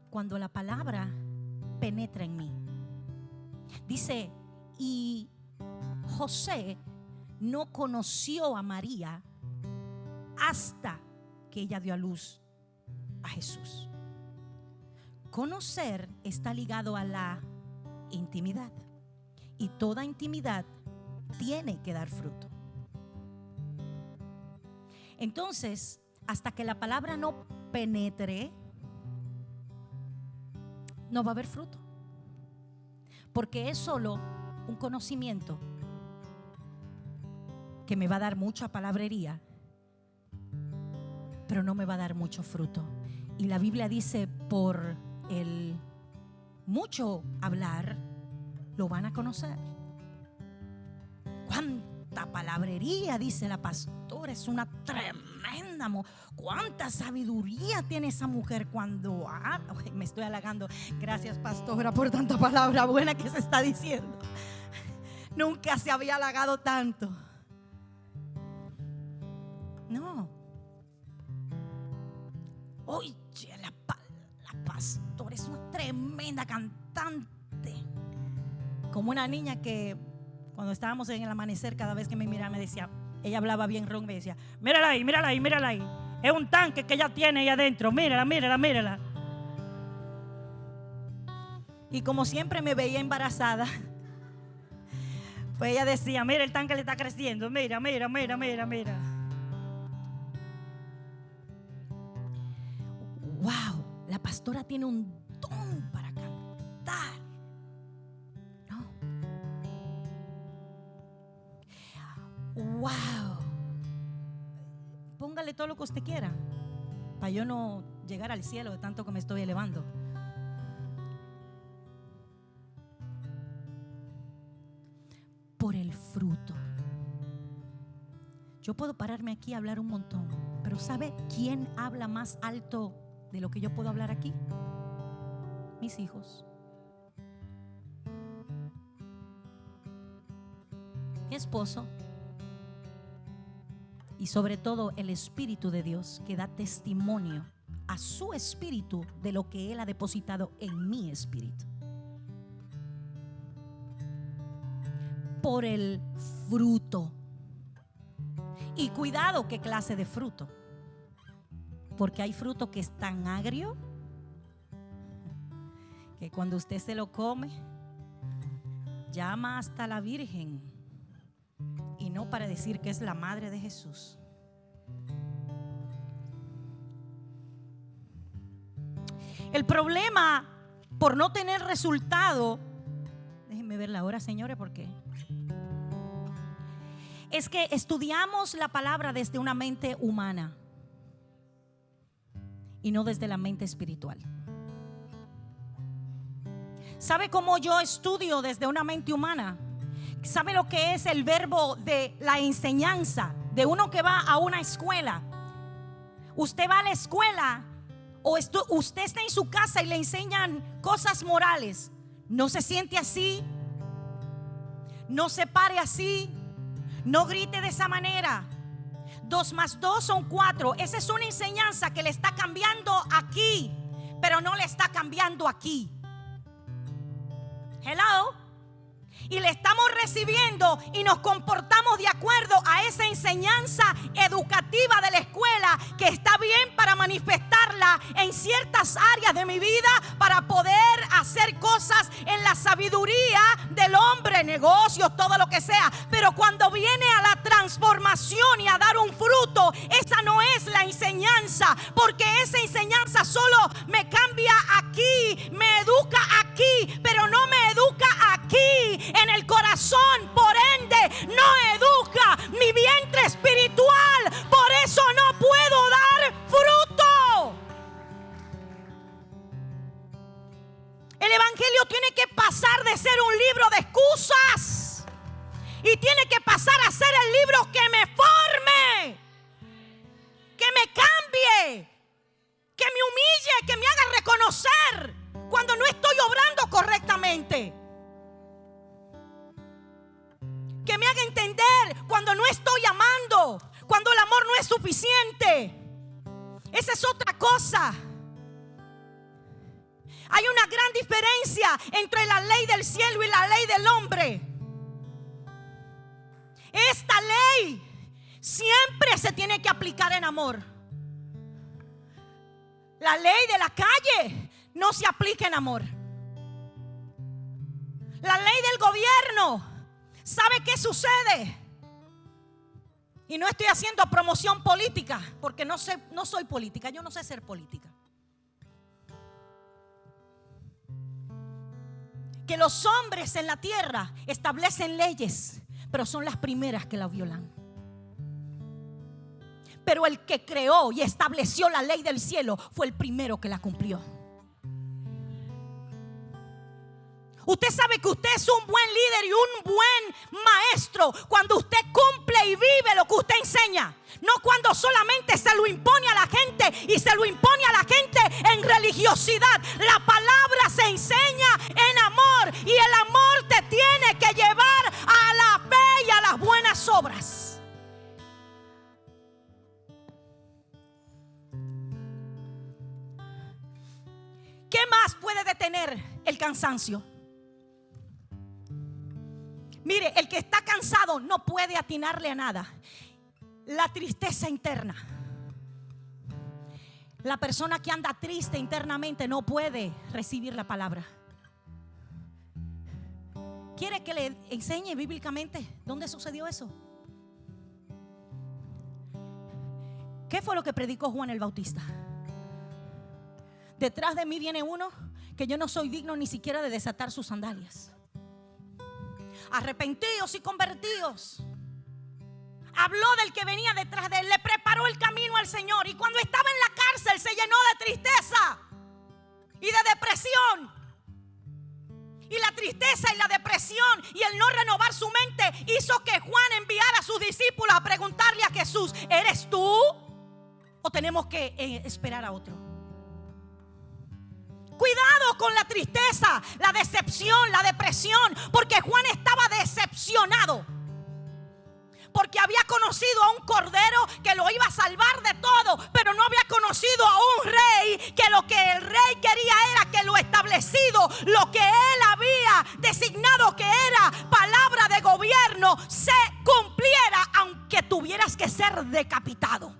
Cuando la palabra penetra en mí. Dice: y José no conoció a María hasta que ella dio a luz a Jesús. Conocer está ligado a la intimidad, y toda intimidad tiene que dar fruto. Entonces, hasta que la palabra no penetre, no va a haber fruto, porque es solo un conocimiento que me va a dar mucha palabrería, pero no me va a dar mucho fruto. Y la Biblia dice, por el mucho hablar, lo van a conocer. Cuánta palabrería, dice la pastora, es una tremenda mujer. Cuánta sabiduría tiene esa mujer cuando habla. Me estoy halagando. Gracias, pastora, por tanta palabra buena que se está diciendo. Nunca se había halagado tanto. No. Oye, la pastora es una tremenda cantante. Como una niña que cuando estábamos en el amanecer, cada vez que me miraba me decía, ella hablaba bien ron, me decía, mírala ahí, mírala ahí, mírala ahí. Es un tanque que ella tiene ahí adentro, mírala, mírala, mírala. Y como siempre me veía embarazada, pues ella decía, mira, el tanque le está creciendo, mira, mira, mira, mira, mira. Wow, la pastora tiene un don para cantar. No. Wow. Póngale todo lo que usted quiera para yo no llegar al cielo de tanto que me estoy elevando. Por el fruto. Yo puedo pararme aquí a hablar un montón, pero ¿sabe quién habla más alto de lo que yo puedo hablar aquí? Mis hijos, mi esposo y sobre todo el Espíritu de Dios, que da testimonio a su espíritu de lo que Él ha depositado en mi espíritu. Por el fruto. Y cuidado qué clase de fruto, porque hay fruto que es tan agrio que cuando usted se lo come llama hasta la Virgen, y no para decir que es la madre de Jesús. El problema por no tener resultado, déjenme ver la hora, señores, porque es que estudiamos la palabra desde una mente humana y no desde la mente espiritual. ¿Sabe cómo yo estudio desde una mente humana? ¿Sabe lo que es el verbo de la enseñanza? De uno que va a una escuela. Usted va a la escuela o usted está en su casa y le enseñan cosas morales. No se siente así, no se pare así, no grite de esa manera. 2 más 2 son 4. Esa es una enseñanza que le está cambiando aquí, pero no le está cambiando aquí. Hello. Y le estamos recibiendo y nos comportamos de acuerdo a esa enseñanza educativa de la escuela, que está bien para manifestarla en ciertas áreas de mi vida, para poder hacer cosas en la sabiduría del hombre, negocios, todo lo que sea. Pero cuando viene a la transformación y a dar un fruto, esa no es la enseñanza, porque esa enseñanza solo me cambia aquí, me educa aquí, pero no me educa aquí en el corazón. Por ende no educa mi vientre espiritual. Por eso no puedo dar fruto. El evangelio tiene que pasar de ser un libro de excusas y tiene que pasar a ser el libro que me forme, que me cambie, que me humille, que me haga reconocer cuando no estoy obrando correctamente, que me haga entender cuando no estoy amando, cuando el amor no es suficiente. Esa es otra cosa. Hay una gran diferencia entre la ley del cielo y la ley del hombre. Esta ley siempre se tiene que aplicar en amor. La ley de la calle no se aplica en amor. La ley del gobierno, ¿sabe qué sucede? Y no estoy haciendo promoción política, porque no soy política, yo no sé ser política. Porque los hombres en la tierra establecen leyes, pero son las primeras que la violan. Pero el que creó y estableció la ley del cielo fue el primero que la cumplió. Usted sabe que usted es un buen líder y un buen maestro cuando usted cumple y vive lo que usted enseña. No cuando solamente se lo impone a la gente y se lo impone a la gente en religiosidad. La palabra se enseña en amor y el amor te tiene que llevar a la fe y a las buenas obras. ¿Qué más puede detener el cansancio? Mire, el que está cansado no puede atinarle a nada. La tristeza interna. La persona que anda triste internamente no puede recibir la palabra. ¿Quiere que le enseñe bíblicamente dónde sucedió eso? ¿Qué fue lo que predicó Juan el Bautista? Detrás de mí viene uno que yo no soy digno ni siquiera de desatar sus sandalias. Arrepentidos y convertidos. Habló del que venía detrás de él, le preparó el camino al Señor. Y cuando estaba en la cárcel se llenó de tristeza y de depresión. Y la tristeza y la depresión y el no renovar su mente hizo que Juan enviara a sus discípulos a preguntarle a Jesús: ¿eres tú o tenemos que esperar a otro? Cuidado con la tristeza, la decepción, la depresión, porque Juan estaba decepcionado. Porque había conocido a un cordero que lo iba a salvar de todo, pero no había conocido a un rey que lo que el rey quería era que lo establecido, lo que él había designado que era palabra de gobierno, se cumpliera, aunque tuvieras que ser decapitado.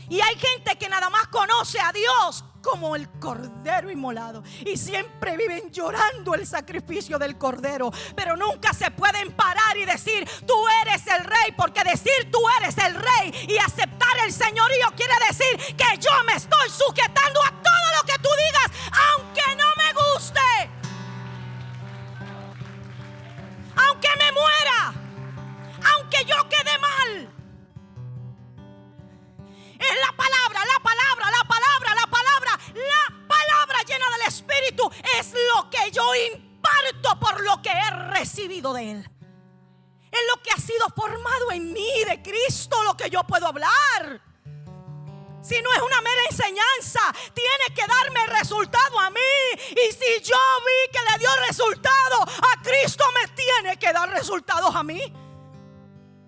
Y hay gente que nada más conoce a Dios como el cordero inmolado y siempre viven llorando el sacrificio del cordero, pero nunca se pueden parar y decir: tú eres el rey, porque decir tú eres el rey y aceptar el señorío quiere decir que yo me estoy sujetando a todo lo que tú digas, aunque no me guste, aunque me muera, aunque yo quede mal. Es la palabra, la palabra, la palabra, la palabra. La palabra llena del Espíritu es lo que yo imparto por lo que he recibido de Él. Es lo que ha sido formado en mí de Cristo, lo que yo puedo hablar. Si no es una mera enseñanza, tiene que darme resultado a mí. Y si yo vi que le dio resultado a Cristo, me tiene que dar resultados a mí.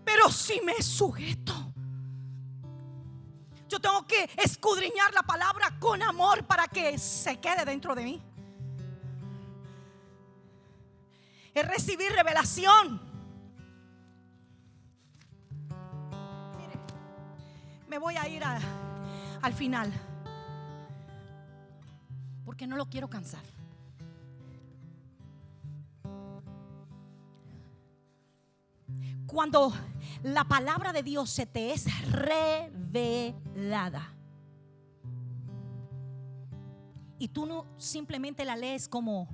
Pero si me sujeto, yo tengo que escudriñar la palabra con amor para que se quede dentro de mí. Es recibir revelación. Mire, me voy a ir al final, porque no lo quiero cansar. Cuando la palabra de Dios se te es revelada y tú no simplemente la lees como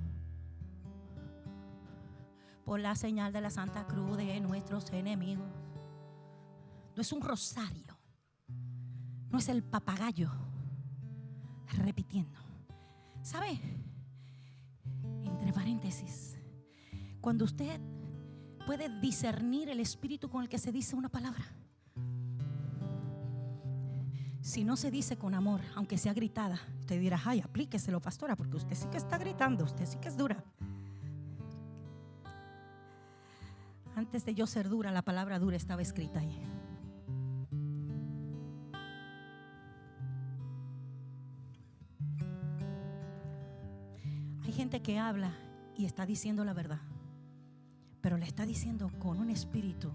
por la señal de la Santa Cruz de nuestros enemigos. No es un rosario, no es el papagayo repitiendo. ¿Sabe? Entre paréntesis, cuando usted puede discernir el espíritu con el que se dice una palabra, si no se dice con amor, aunque sea gritada, usted dirá: ay, aplíqueselo, pastora, porque usted sí que está gritando, usted sí que es dura. Antes de yo ser dura, la palabra dura estaba escrita ahí. Hay gente que habla y está diciendo la verdad, pero le está diciendo con un espíritu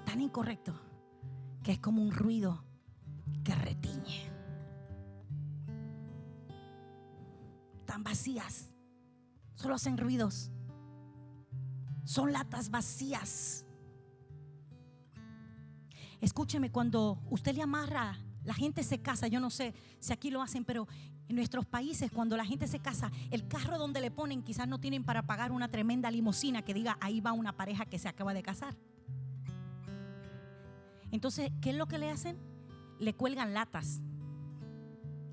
tan incorrecto que es como un ruido que retiñe. Tan vacías, solo hacen ruidos. Son latas vacías. Escúcheme, cuando usted le amarra La gente se casa, yo no sé si aquí lo hacen, pero en nuestros países cuando la gente se casa, el carro donde le ponen quizás no tienen para pagar una tremenda limusina que diga ahí va una pareja que se acaba de casar. Entonces, ¿qué es lo que le hacen? Le cuelgan latas.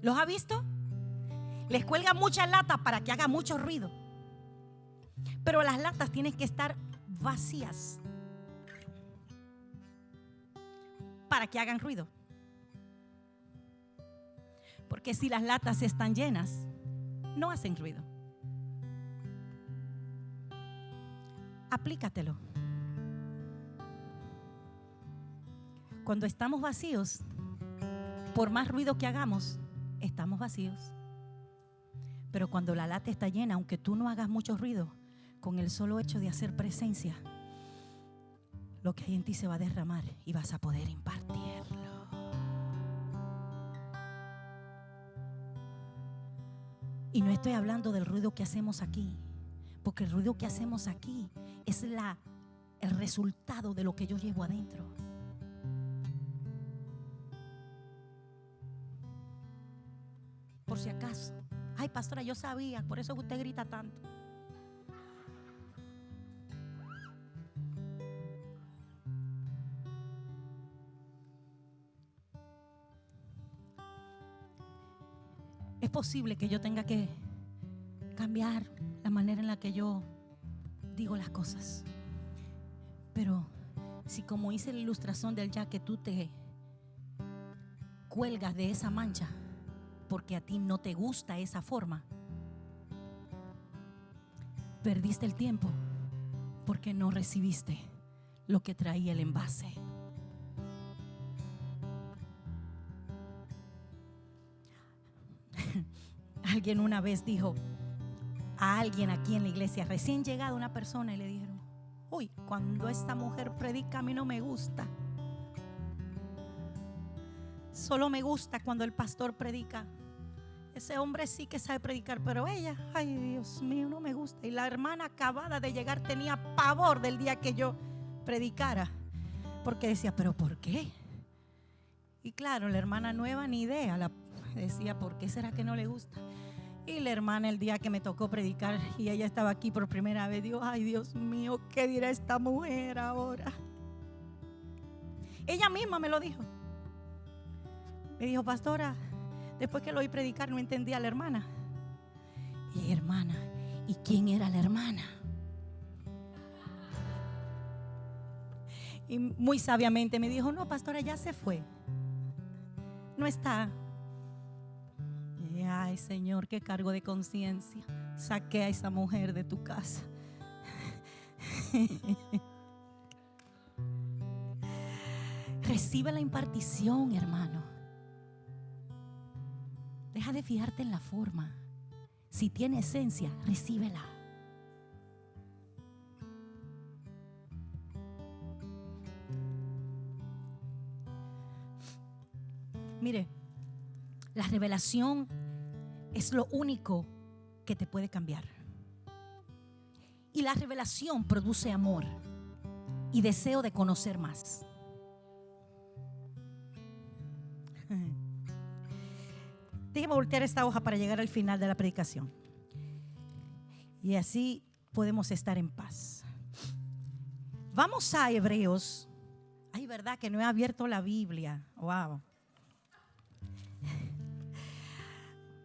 ¿Los ha visto? Les cuelgan muchas latas para que haga mucho ruido. Pero las latas tienen que estar vacías para que hagan ruido. Porque si las latas están llenas, no hacen ruido. Aplícatelo. Cuando estamos vacíos, por más ruido que hagamos, estamos vacíos. Pero cuando la lata está llena, aunque tú no hagas mucho ruido, con el solo hecho de hacer presencia, lo que hay en ti se va a derramar y vas a poder impartirlo. Y no estoy hablando del ruido que hacemos aquí, porque el ruido que hacemos aquí es el resultado de lo que yo llevo adentro. Por si acaso. Ay, pastora, yo sabía, por eso usted grita tanto. Es posible que yo tenga que cambiar la manera en la que yo digo las cosas. Pero si como hice la ilustración del ya que tú te cuelgas de esa mancha porque a ti no te gusta esa forma, perdiste el tiempo porque no recibiste lo que traía el envase. Alguien una vez dijo a alguien aquí en la iglesia, recién llegada una persona, y le dijeron: uy, cuando esta mujer predica a mí no me gusta. Solo me gusta cuando el pastor predica. Ese hombre sí que sabe predicar, pero ella, ay Dios mío, no me gusta. Y la hermana acabada de llegar tenía pavor del día que yo predicara, porque decía, ¿pero por qué? Y claro, la hermana nueva ni idea, decía, ¿por qué será que no le gusta? Y la hermana el día que me tocó predicar y ella estaba aquí por primera vez, dijo, ay Dios mío, ¿qué dirá esta mujer ahora? Ella misma me lo dijo. Me dijo, pastora, después que lo oí predicar no entendía a la hermana. Y hermana, ¿y quién era la hermana? Y muy sabiamente me dijo, no, pastora, ya se fue. No está. Y, ay, Señor, qué cargo de conciencia. Saqué a esa mujer de tu casa. Recibe la impartición, hermano. Deja de fijarte en la forma. Si tiene esencia, recíbela. Mire, la revelación es lo único que te puede cambiar. Y la revelación produce amor y deseo de conocer más. Déjeme voltear esta hoja para llegar al final de la predicación. Y así podemos estar en paz. Vamos a Hebreos. Ay, verdad que no he abierto la Biblia. Wow.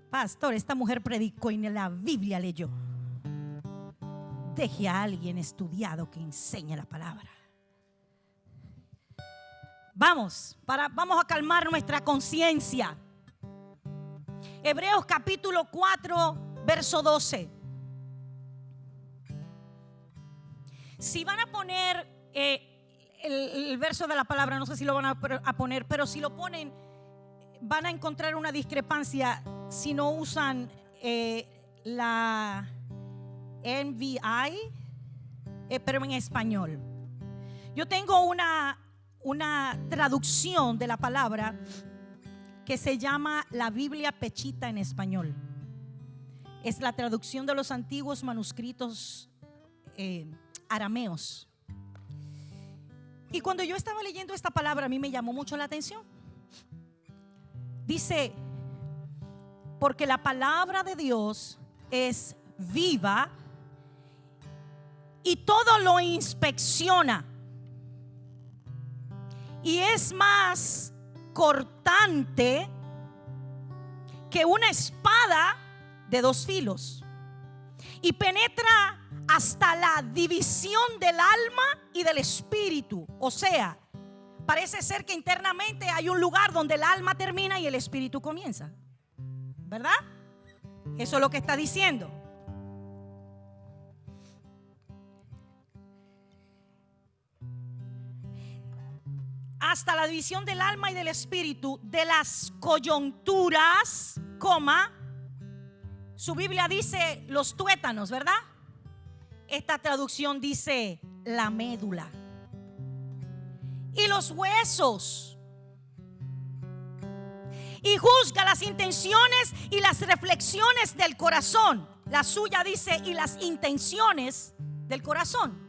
Pastor, esta mujer predicó y ni la Biblia leyó. Deje a alguien estudiado que enseñe la palabra. Vamos a calmar nuestra conciencia. Hebreos capítulo 4, verso 12. Si van a poner el verso de la palabra, no sé si lo van a poner, pero si lo ponen, van a encontrar una discrepancia si no usan la NVI, pero en español. Yo tengo una traducción de la palabra que se llama la Biblia Pechita en español. Es la traducción de los antiguos manuscritos arameos. Y cuando yo estaba leyendo esta palabra, a mí me llamó mucho la atención, Dice, porque la palabra de Dios es viva y todo lo inspecciona y es más cortante que una espada de dos filos y penetra hasta la división del alma y del espíritu. O sea, parece ser que internamente hay un lugar donde el alma termina y el espíritu comienza, ¿verdad? Eso es lo que está diciendo. Hasta la división del alma y del espíritu, de las coyunturas, coma, su Biblia dice los tuétanos, ¿verdad? Esta traducción dice la médula y los huesos, y juzga las intenciones y las reflexiones del corazón. La suya dice y las intenciones del corazón.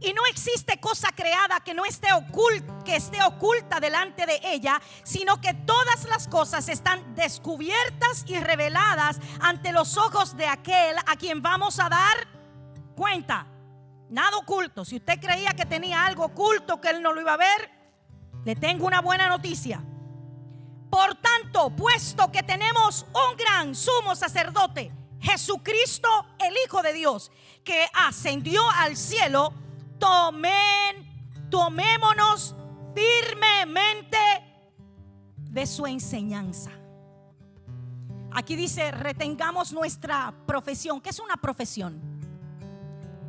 Y no existe cosa creada que esté oculta delante de ella, sino que todas las cosas están descubiertas y reveladas ante los ojos de aquel a quien vamos a dar cuenta. Nada oculto. Si usted creía que tenía algo oculto que él no lo iba a ver, le tengo una buena noticia. Por tanto, puesto que tenemos un gran sumo sacerdote, Jesucristo, el Hijo de Dios, que ascendió al cielo, tomémonos firmemente de su enseñanza. Aquí dice, retengamos nuestra profesión. ¿Qué es una profesión?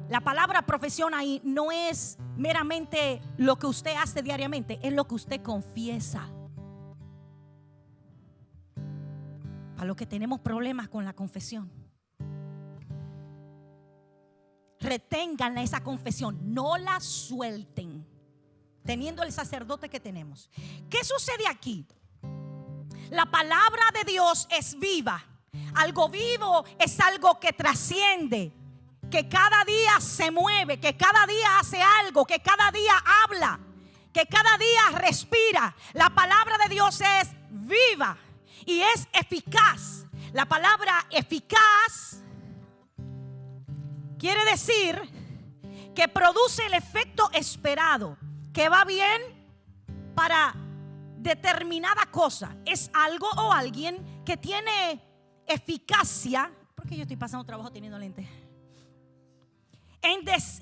La palabra profesión ahí no es meramente lo que usted hace diariamente, es lo que usted confiesa. A los que tenemos problemas con la confesión, retengan esa confesión, no la suelten, teniendo el sacerdote que tenemos. ¿Qué sucede aquí? La palabra de Dios es viva. Algo vivo es algo que trasciende, que cada día se mueve, que cada día hace algo, que cada día habla, que cada día respira. La palabra de Dios es viva y es eficaz. La palabra eficaz quiere decir que produce el efecto esperado, que va bien para determinada cosa. Es algo o alguien que tiene eficacia. ¿Por qué yo estoy pasando trabajo teniendo lentes?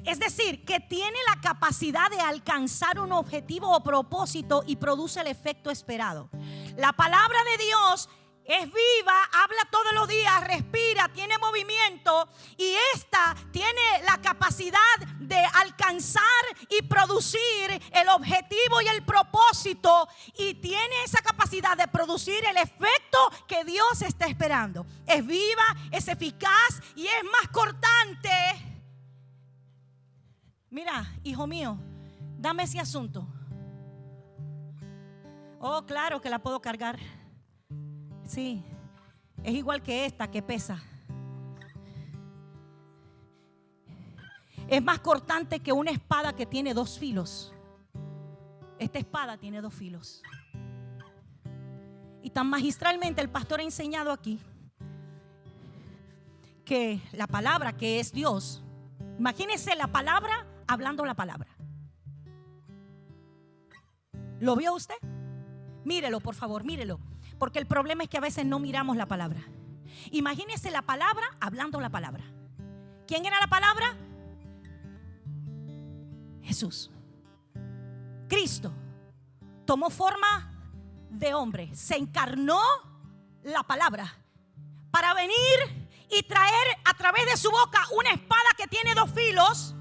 Es decir, que tiene la capacidad de alcanzar un objetivo o propósito y produce el efecto esperado. La palabra de Dios es viva, habla todos los días, respira, tiene movimiento, y esta tiene la capacidad de alcanzar y producir el objetivo y el propósito, y tiene esa capacidad de producir el efecto que Dios está esperando. Es viva, es eficaz y es más cortante. Mira, hijo mío, dame ese asunto. Oh, claro que la puedo cargar. Sí, es igual que esta que pesa. Es más cortante que una espada que tiene dos filos. Esta espada tiene dos filos. Y tan magistralmente el pastor ha enseñado aquí que la palabra, que es Dios, imagínese la palabra hablando la palabra. ¿Lo vio usted? Mírelo, por favor, mírelo. Porque el problema es que a veces no miramos la palabra. Imagínese la palabra hablando la palabra. ¿Quién era la palabra? Jesús. Cristo tomó forma de hombre, se encarnó la palabra para venir y traer a través de su boca una espada que tiene dos filos,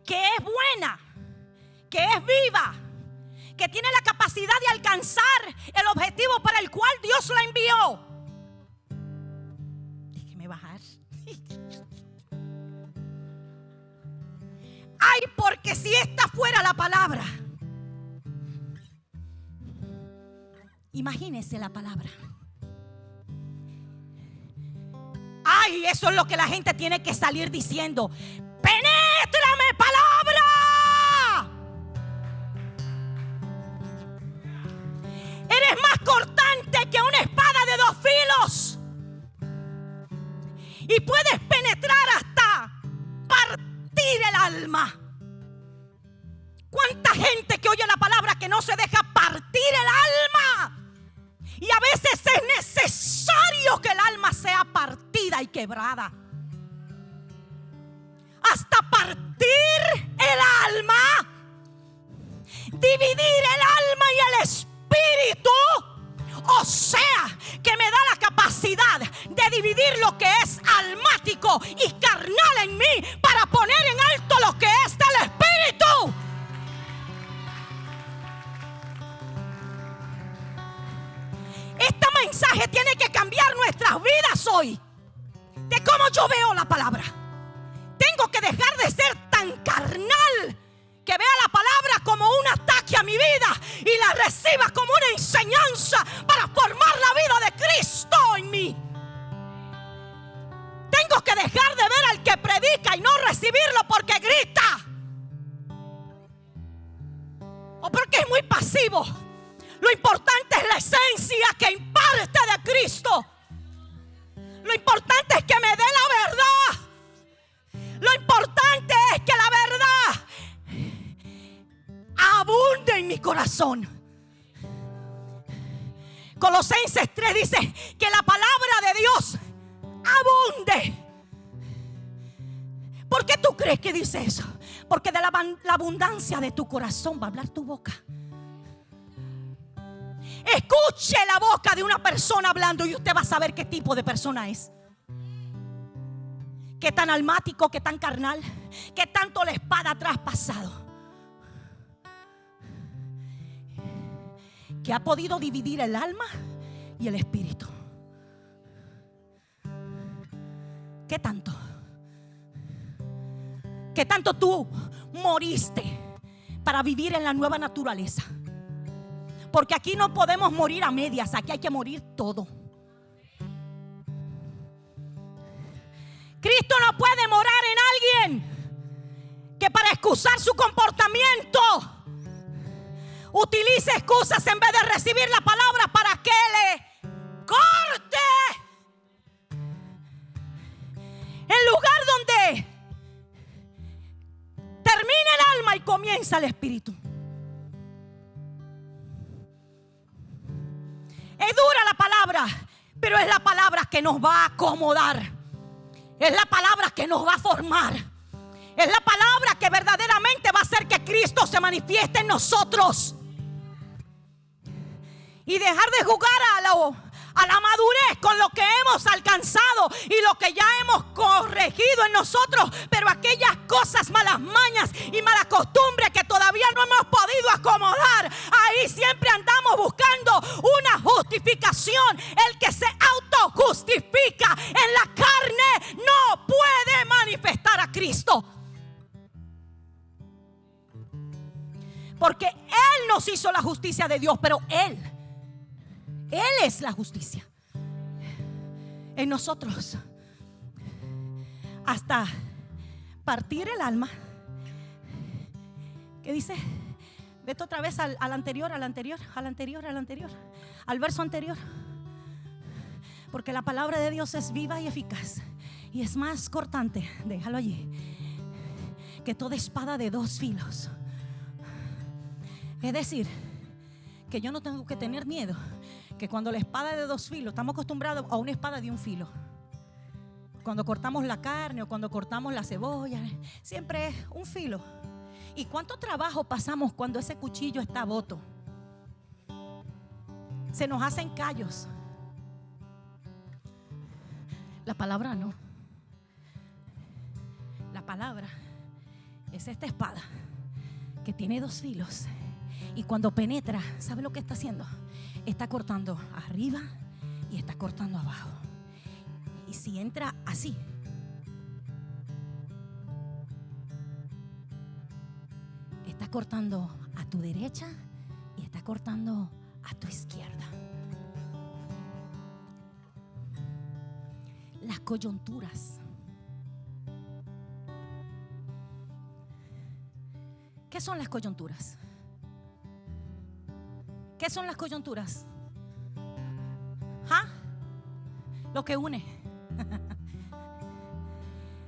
que es buena, que es viva, que tiene la capacidad de alcanzar el objetivo para el cual Dios la envió. Déjeme bajar. Ay, porque si esta fuera la palabra. Imagínese la palabra. Ay, eso es lo que la gente tiene que salir diciendo. ¡Penétrame, palabra! partir el alma. ¿Cuánta gente que oye la palabra que no se deja partir el alma? Y a veces es necesario que el alma sea partida y quebrada. Hasta partir el alma, dividir el alma y el espíritu. O sea, que me da la capacidad de dividir lo que es almático y carnal en mí para poner en alto lo que es del espíritu. Este mensaje tiene que cambiar nuestras vidas hoy, de cómo yo veo la palabra. Tengo que dejar de ser tan carnal, que vea la palabra como un ataque a mi vida y la reciba como una enseñanza para formar la vida de Cristo en mí. Tengo que dejar de ver al que predica y no recibirlo porque grita o porque es muy pasivo. Lo importante es la esencia que imparte de Cristo. Lo importante es que me dé la verdad. Lo importante es que la verdad abunde en mi corazón. Colosenses 3 dice que la palabra de Dios abunde. ¿Por qué tú crees que dice eso? Porque de la abundancia de tu corazón va a hablar tu boca. Escuche la boca de una persona hablando y usted va a saber qué tipo de persona es. Qué tan almático, qué tan carnal, qué tanto la espada ha traspasado, que ha podido dividir el alma y el espíritu. ¿Qué tanto? ¿Qué tanto tú moriste para vivir en la nueva naturaleza? Porque aquí no podemos morir a medias, aquí hay que morir todo. Cristo no puede morar en alguien que para excusar su comportamiento utilice excusas en vez de recibir la palabra para que le corte. En lugar donde termina el alma y comienza el espíritu. Es dura la palabra, pero es la palabra que nos va a acomodar. Es la palabra que nos va a formar. Es la palabra que verdaderamente va a hacer que Cristo se manifieste en nosotros. Y dejar de jugar a la madurez con lo que hemos alcanzado y lo que ya hemos corregido en nosotros. Pero aquellas cosas, malas mañas y malas costumbres que todavía no hemos podido acomodar, ahí siempre andamos buscando una justificación. El que se autojustifica en la carne no puede manifestar a Cristo. Porque Él nos hizo la justicia de Dios, pero Él es la justicia en nosotros. Hasta partir el alma. ¿Qué dice? Vete otra vez al anterior, al verso anterior. Porque la palabra de Dios es viva y eficaz y es más cortante, déjalo allí, que toda espada de dos filos. Es decir, que yo no tengo que tener miedo. Que cuando la espada es de dos filos, estamos acostumbrados a una espada de un filo. Cuando cortamos la carne o cuando cortamos la cebolla, siempre es un filo. ¿Y cuánto trabajo pasamos cuando ese cuchillo está boto? Se nos hacen callos. La palabra no. La palabra es esta espada que tiene dos filos. Y cuando penetra, ¿sabe lo que está haciendo? Está cortando arriba y está cortando abajo. Y si entra así, está cortando a tu derecha y está cortando a tu izquierda. Las coyunturas. ¿Qué son las coyunturas? ¿Qué son las coyunturas? ¿Ah? Lo que une.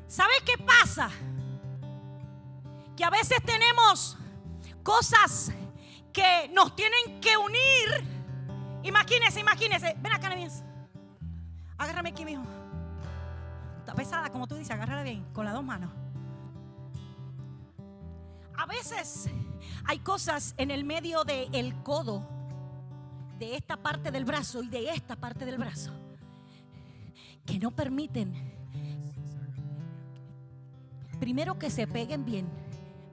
¿Sabes qué pasa? que a veces tenemos cosas que nos tienen que unir. Imagínese. Ven acá, Nevías. Agárrame aquí, mijo. Está pesada, como tú dices, agárrala bien, con las dos manos. A veces hay cosas en el medio del codo, de esta parte del brazo y de esta parte del brazo, que no permiten, primero, que se peguen bien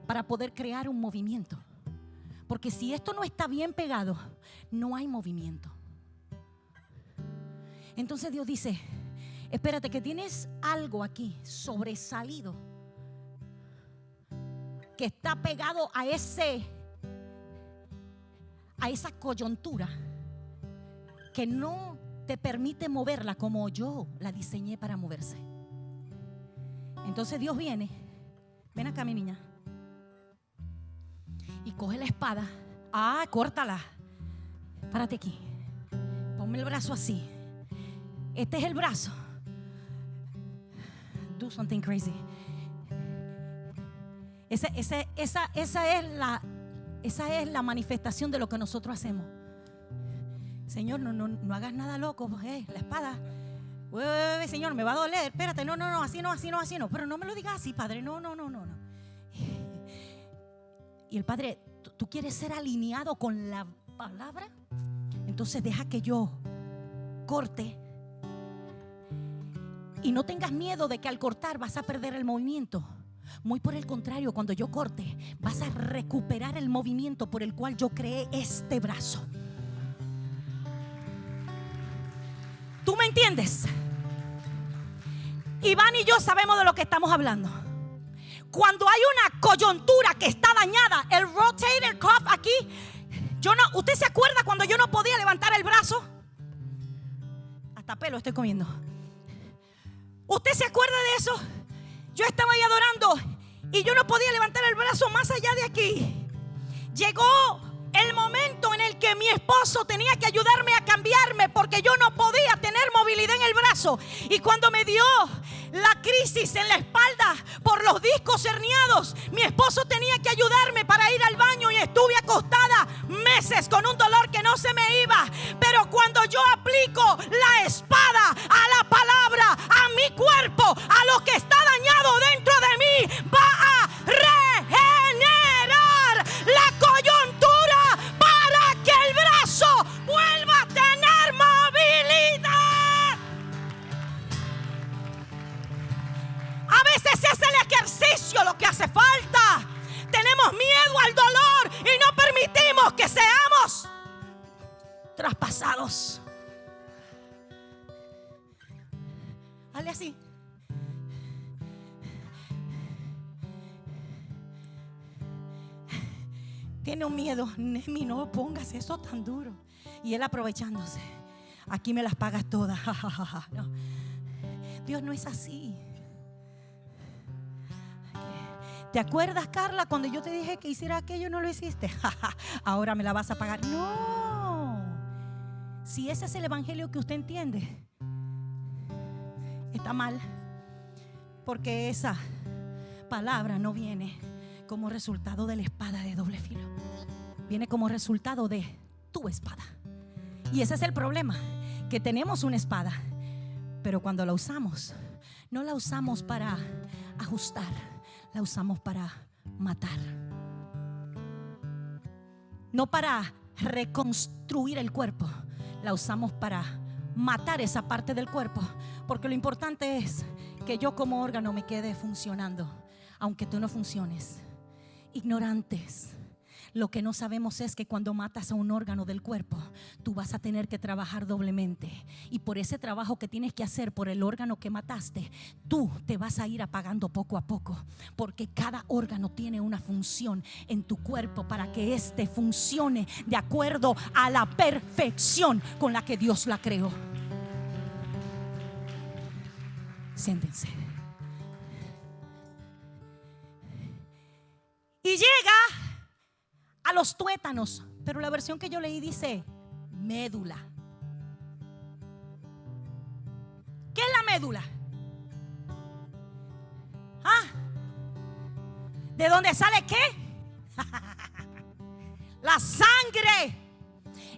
para poder crear un movimiento. Porque si esto no está bien pegado, no hay movimiento. Entonces Dios dice: espérate, que tienes algo aquí sobresalido, que está pegado a esa coyuntura, que no te permite moverla como yo la diseñé para moverse. Entonces Dios viene. Ven acá, mi niña. Y coge la espada. Córtala. Párate aquí. Ponme el brazo así. Este es el brazo. Do something crazy. Esa es la manifestación de lo que nosotros hacemos. Señor, no hagas nada loco. La espada. Señor, me va a doler. Espérate, no, así no. Pero no me lo digas así, Padre. No. Y el Padre, ¿tú quieres ser alineado con la palabra? Entonces deja que yo corte. Y no tengas miedo de que al cortar vas a perder el movimiento. Muy por el contrario, cuando yo corte, vas a recuperar el movimiento por el cual yo creé este brazo. ¿Tú me entiendes? Iván y yo sabemos de lo que estamos hablando. Cuando hay una coyuntura que está dañada, el rotator cuff aquí, ¿usted se acuerda cuando yo no podía levantar el brazo? Hasta pelo estoy comiendo. ¿Usted se acuerda de eso? Yo estaba ahí adorando y yo no podía levantar el brazo más allá de aquí. Llegó el momento en el que mi esposo tenía que ayudarme a cambiarme porque yo no podía tener movilidad en el brazo. Y cuando me dio la crisis en la espalda por los discos herniados, mi esposo tenía que ayudarme para ir al baño y estuve acostada meses con un dolor que no se me iba. Pero cuando yo aplico la espada a la palabra, a mi cuerpo, a lo que está dañado dentro de mí, va a regenerar la coyuntura para que el brazo vuelva a tener movilidad. A veces es el ejercicio lo que hace falta. Tenemos miedo al dolor y no permitimos que seamos traspasados. Hazle así. Tiene un miedo. Nemi, no pongas eso tan duro. Y él aprovechándose. Aquí me las pagas todas. No. Dios no es así. ¿Te acuerdas, Carla, cuando yo te dije que hiciera aquello, no lo hiciste? Ahora me la vas a pagar. No. Si ese es el evangelio que usted entiende, está mal. Porque esa palabra no viene como resultado de la espada de doble filo. Viene como resultado de tu espada. Y ese es el problema, que tenemos una espada, pero cuando la usamos, no la usamos para ajustar, la usamos para matar. No para reconstruir el cuerpo, la usamos para matar esa parte del cuerpo. Porque lo importante es que yo como órgano me quede funcionando, aunque tú no funciones. Ignorantes. Lo que no sabemos es que cuando matas a un órgano del cuerpo, tú vas a tener que trabajar doblemente. Y por ese trabajo que tienes que hacer por el órgano que mataste, tú te vas a ir apagando poco a poco. Porque cada órgano tiene una función en tu cuerpo para que éste funcione de acuerdo a la perfección con la que Dios la creó. Siéntense. Y llega a los tuétanos, pero la versión que yo leí dice médula. ¿Qué es la médula? ¿De dónde sale qué? La sangre.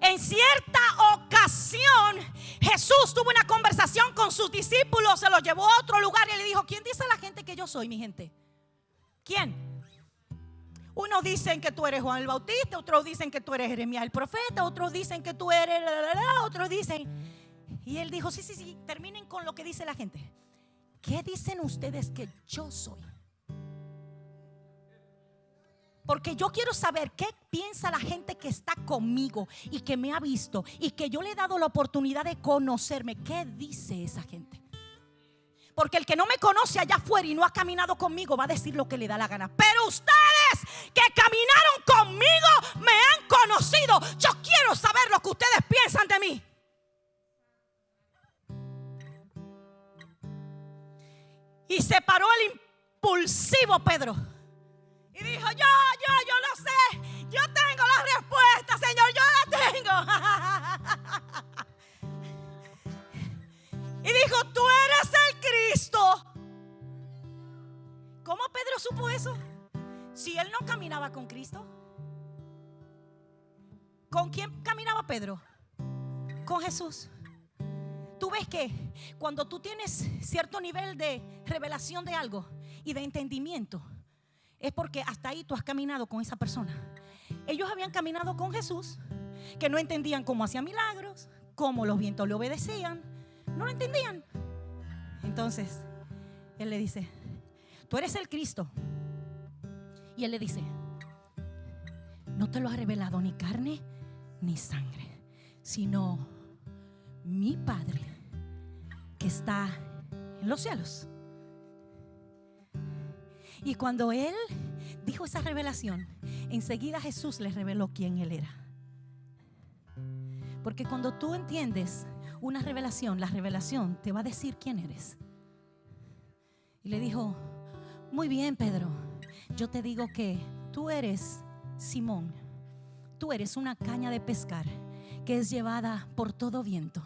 En cierta ocasión Jesús tuvo una conversación con sus discípulos, se los llevó a otro lugar y le dijo: ¿quién dice la gente que yo soy, mi gente? ¿Quién? Unos dicen que tú eres Juan el Bautista, otros dicen que tú eres Jeremías el profeta, otros dicen que tú eres otros dicen. Y él dijo: sí, terminen con lo que dice la gente. ¿Qué dicen ustedes que yo soy? Porque yo quiero saber qué piensa la gente que está conmigo y que me ha visto y que yo le he dado la oportunidad de conocerme. ¿Qué dice esa gente? Porque el que no me conoce allá afuera y no ha caminado conmigo va a decir lo que le da la gana. Pero ustedes que caminaron conmigo me han conocido. Yo quiero saber lo que ustedes piensan de mí. Y se paró el impulsivo Pedro y dijo: yo lo sé, yo tengo la respuesta, Señor, yo la tengo. Y dijo: tú eres el Cristo. ¿Cómo Pedro supo eso? Si él no caminaba con Cristo. ¿Con quién caminaba Pedro? Con Jesús. Tú ves que cuando tú tienes cierto nivel de revelación de algo y de entendimiento, es porque hasta ahí tú has caminado con esa persona. Ellos habían caminado con Jesús, que no entendían cómo hacía milagros, cómo los vientos le obedecían. No lo entendían. Entonces él le dice: tú eres el Cristo. Y él le dice: no te lo ha revelado ni carne ni sangre, sino mi Padre que está en los cielos. Y cuando él dijo esa revelación, enseguida Jesús le reveló quién él era. Porque cuando tú entiendes una revelación, la revelación te va a decir quién eres. Y le dijo: muy bien, Pedro, yo te digo que tú eres Simón. Tú eres una caña de pescar que es llevada por todo viento,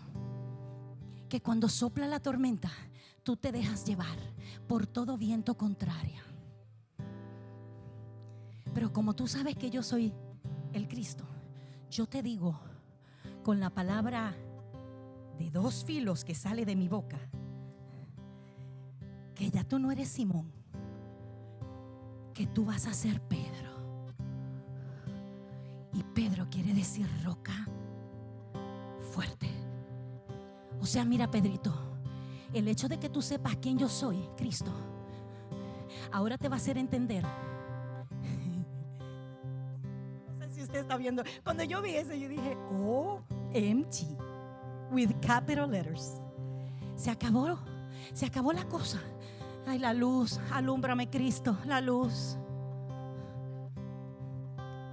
que cuando sopla la tormenta tú te dejas llevar por todo viento contrario. Pero como tú sabes que yo soy el Cristo, yo te digo con la palabra de 2 filos que sale de mi boca, que ya tú no eres Simón, que tú vas a ser Pedro. Y Pedro quiere decir roca fuerte. O sea, mira, Pedrito, el hecho de que tú sepas quién yo soy, Cristo, ahora te va a hacer entender. No sé si usted está viendo. Cuando yo vi eso, yo dije: OMG, with capital letters. Se acabó la cosa. Ay, la luz, alúmbrame, Cristo, la luz.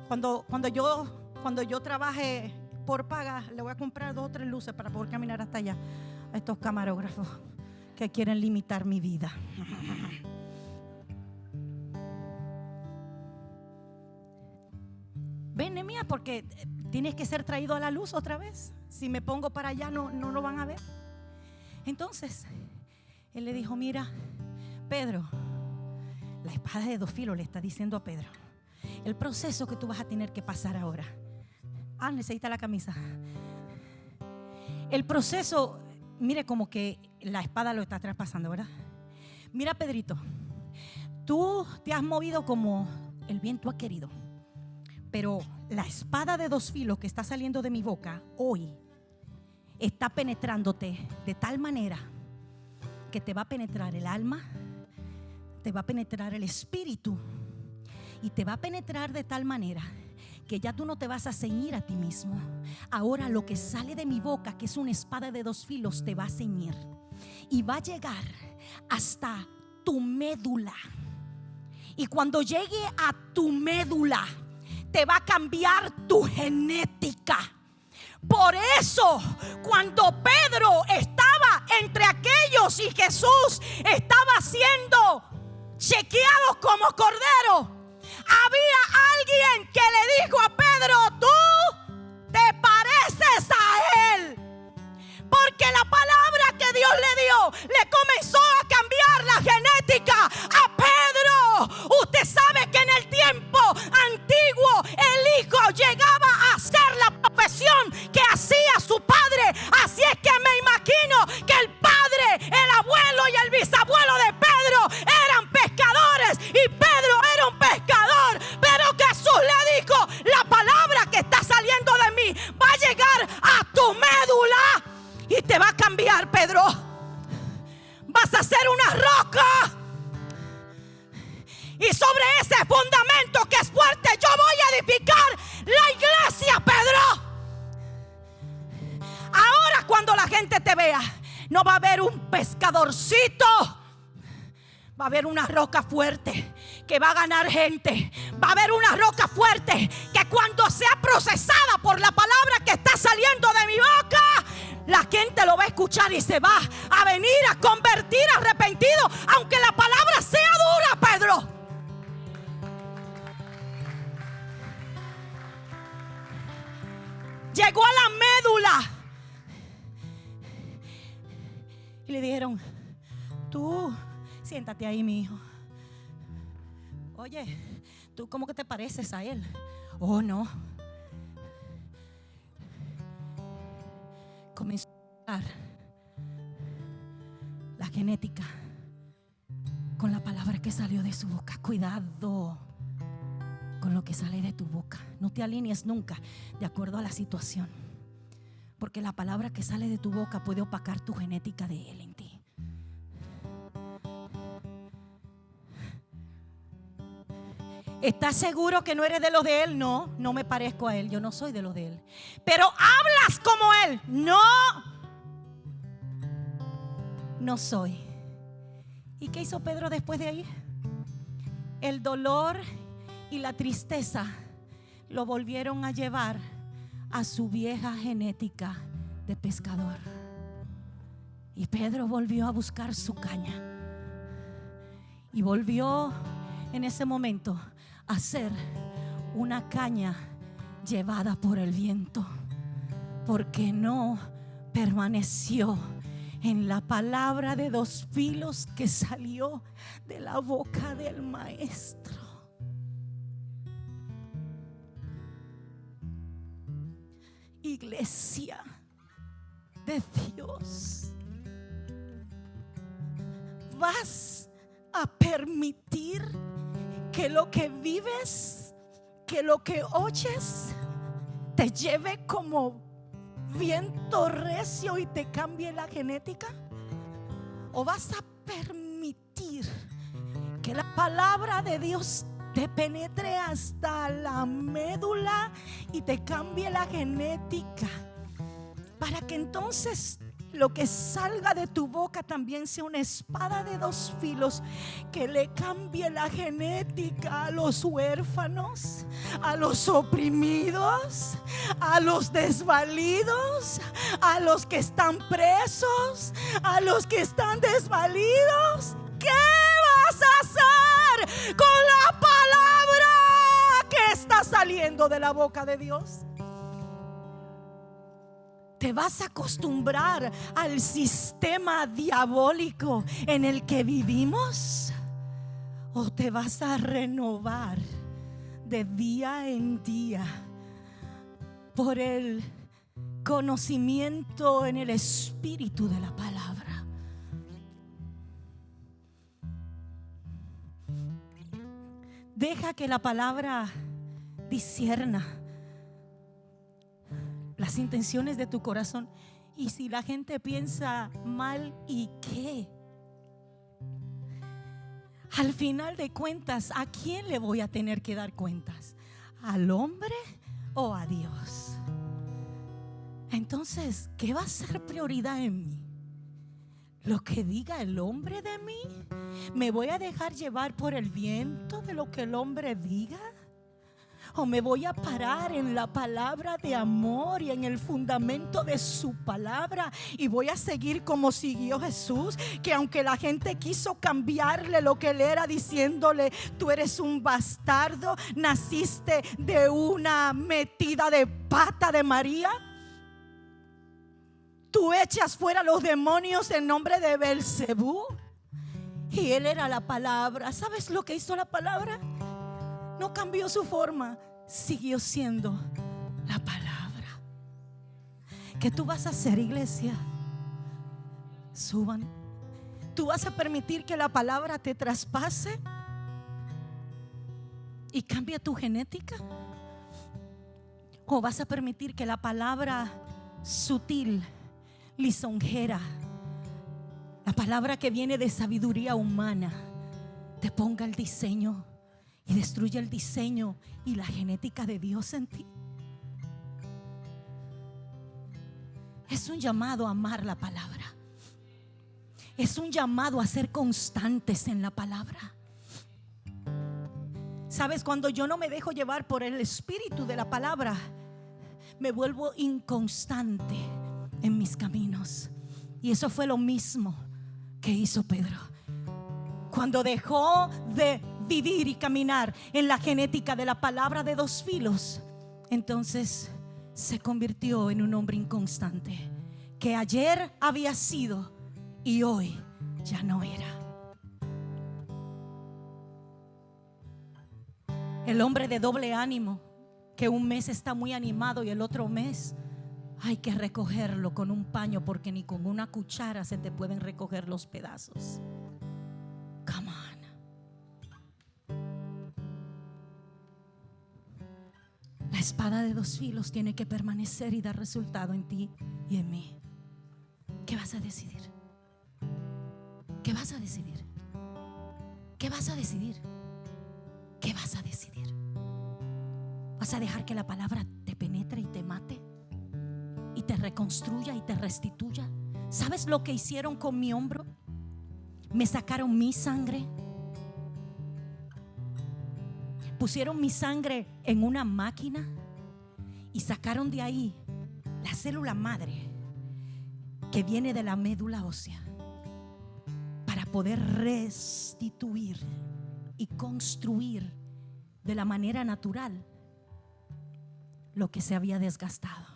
Cuando yo trabaje por paga, le voy a comprar 2 o 3 luces para poder caminar hasta allá. A estos camarógrafos que quieren limitar mi vida. Ven, Nehemías, porque tienes que ser traído a la luz otra vez. Si me pongo para allá no lo van a ver. Entonces él le dijo: mira, Pedro, la espada de 2 filos le está diciendo a Pedro el proceso que tú vas a tener que pasar ahora. Necesita la camisa. El proceso, mire, como que la espada lo está traspasando, ¿verdad? Mira, Pedrito, tú te has movido como el viento ha querido, pero la espada de 2 filos que está saliendo de mi boca hoy está penetrándote de tal manera que te va a penetrar el alma, te va a penetrar el espíritu y te va a penetrar de tal manera que ya tú no te vas a ceñir a ti mismo. Ahora lo que sale de mi boca, que es una espada de 2 filos, te va a ceñir y va a llegar hasta tu médula. Y cuando llegue a tu médula, te va a cambiar tu genética. Por eso, cuando Pedro estaba entre aquellos y Jesús estaba siendo chequeado como cordero, había alguien que le dijo a Pedro: tú te pareces a él. Porque la palabra que Dios le dio le comenzó a cambiar la genética a Pedro. Usted sabe que Pedro. Vas a ser una roca. Y sobre ese fundamento que es fuerte, yo voy a edificar la iglesia, Pedro. Ahora cuando la gente te vea, no va a haber un pescadorcito. Va a haber una roca fuerte que va a ganar gente. Va a haber una roca fuerte que cuando sea procesada por la palabra que está saliendo de mi boca, la gente lo va a escuchar y se va a venir a convertir arrepentido, aunque la palabra sea dura, Pedro. Llegó a la médula y le dijeron: tú siéntate ahí, mi hijo. Oye, ¿tú cómo que te pareces a él? Oh, no. Comenzó a hablar la genética con la palabra que salió de su boca. Cuidado con lo que sale de tu boca. No te alinees nunca de acuerdo a la situación, porque la palabra que sale de tu boca puede opacar tu genética de él en ti. ¿Estás seguro que no eres de los de él? No, no me parezco a él. Yo no soy de los de él. Pero hablas como él. No, no soy. ¿Y qué hizo Pedro después de ahí? El dolor y la tristeza lo volvieron a llevar a su vieja genética de pescador. Y Pedro volvió a buscar su caña. Y volvió en ese momento a ser una caña llevada por el viento, porque no permaneció en la palabra de dos filos que salió de la boca del maestro. Iglesia de Dios, vas a permitir que lo que vives, que lo que oyes, te lleve como viento recio y te cambie la genética? ¿O vas a permitir que la palabra de Dios te penetre hasta la médula y te cambie la genética, para que entonces lo que salga de tu boca también sea una espada de dos filos que le cambie la genética a los huérfanos, a los oprimidos, a los desvalidos, a los que están presos, a los que están desvalidos? ¿Qué vas a hacer con la palabra que está saliendo de la boca de Dios? ¿Te vas a acostumbrar al sistema diabólico en el que vivimos? ¿O te vas a renovar de día en día por el conocimiento en el espíritu de la palabra? Deja que la palabra discierna las intenciones de tu corazón. Y si la gente piensa mal, ¿y qué? Al final de cuentas, ¿a quién le voy a tener que dar cuentas? ¿Al hombre o a Dios? Entonces, ¿qué va a ser prioridad en mí? ¿Lo que diga el hombre de mí? ¿Me voy a dejar llevar por el viento de lo que el hombre diga? ¿O me voy a parar en la palabra de amor y en el fundamento de su palabra? Y voy a seguir como siguió Jesús, que aunque la gente quiso cambiarle lo que él era, diciéndole: tú eres un bastardo, naciste de una metida de pata de María, tú echas fuera los demonios en nombre de Belcebú. Y él era la palabra. ¿Sabes lo que hizo la palabra? No cambió su forma, siguió siendo la palabra. ¿Qué tú vas a hacer, iglesia? Suban. ¿Tú vas a permitir que la palabra te traspase y cambie tu genética? ¿O vas a permitir que la palabra sutil, lisonjera, la palabra que viene de sabiduría humana te ponga el diseño y destruya el diseño y la genética de Dios en ti. Es un llamado a amar la palabra. Es un llamado a ser constantes en la palabra. Sabes, cuando yo no me dejo llevar por el espíritu de la palabra, me vuelvo inconstante en mis caminos. Y eso fue lo mismo que hizo Pedro. Cuando dejó de vivir y caminar en la genética de la palabra de dos filos, entonces se convirtió en un hombre inconstante, que ayer había sido y hoy ya no era. El hombre de doble ánimo, que un mes está muy animado y el otro mes hay que recogerlo con un paño, porque ni con una cuchara se te pueden recoger los pedazos. Come on. La espada de dos filos tiene que permanecer y dar resultado en ti y en mí. ¿Qué vas a decidir? ¿Qué vas a decidir? ¿Qué vas a decidir? ¿Qué vas a decidir? ¿Vas a dejar que la palabra te penetre y te mate y te reconstruya y te restituya? ¿Sabes lo que hicieron con mi hombro? Me sacaron mi sangre, pusieron mi sangre en una máquina y sacaron de ahí la célula madre que viene de la médula ósea, para poder restituir y construir de la manera natural lo que se había desgastado.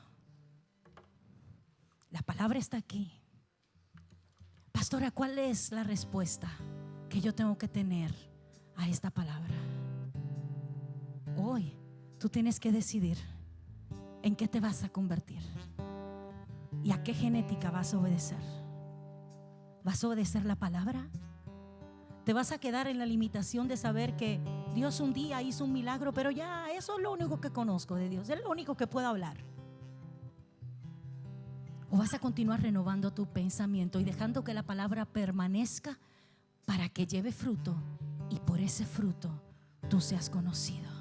La palabra está aquí. Pastora, ¿cuál es la respuesta que yo tengo que tener a esta palabra? Hoy tú tienes que decidir en qué te vas a convertir y a qué genética vas a obedecer. ¿Vas a obedecer la palabra? ¿Te vas a quedar en la limitación de saber que Dios un día hizo un milagro, pero ya eso es lo único que conozco de Dios, es lo único que puedo hablar? ¿O vas a continuar renovando tu pensamiento y dejando que la palabra permanezca para que lleve fruto y por ese fruto tú seas conocido?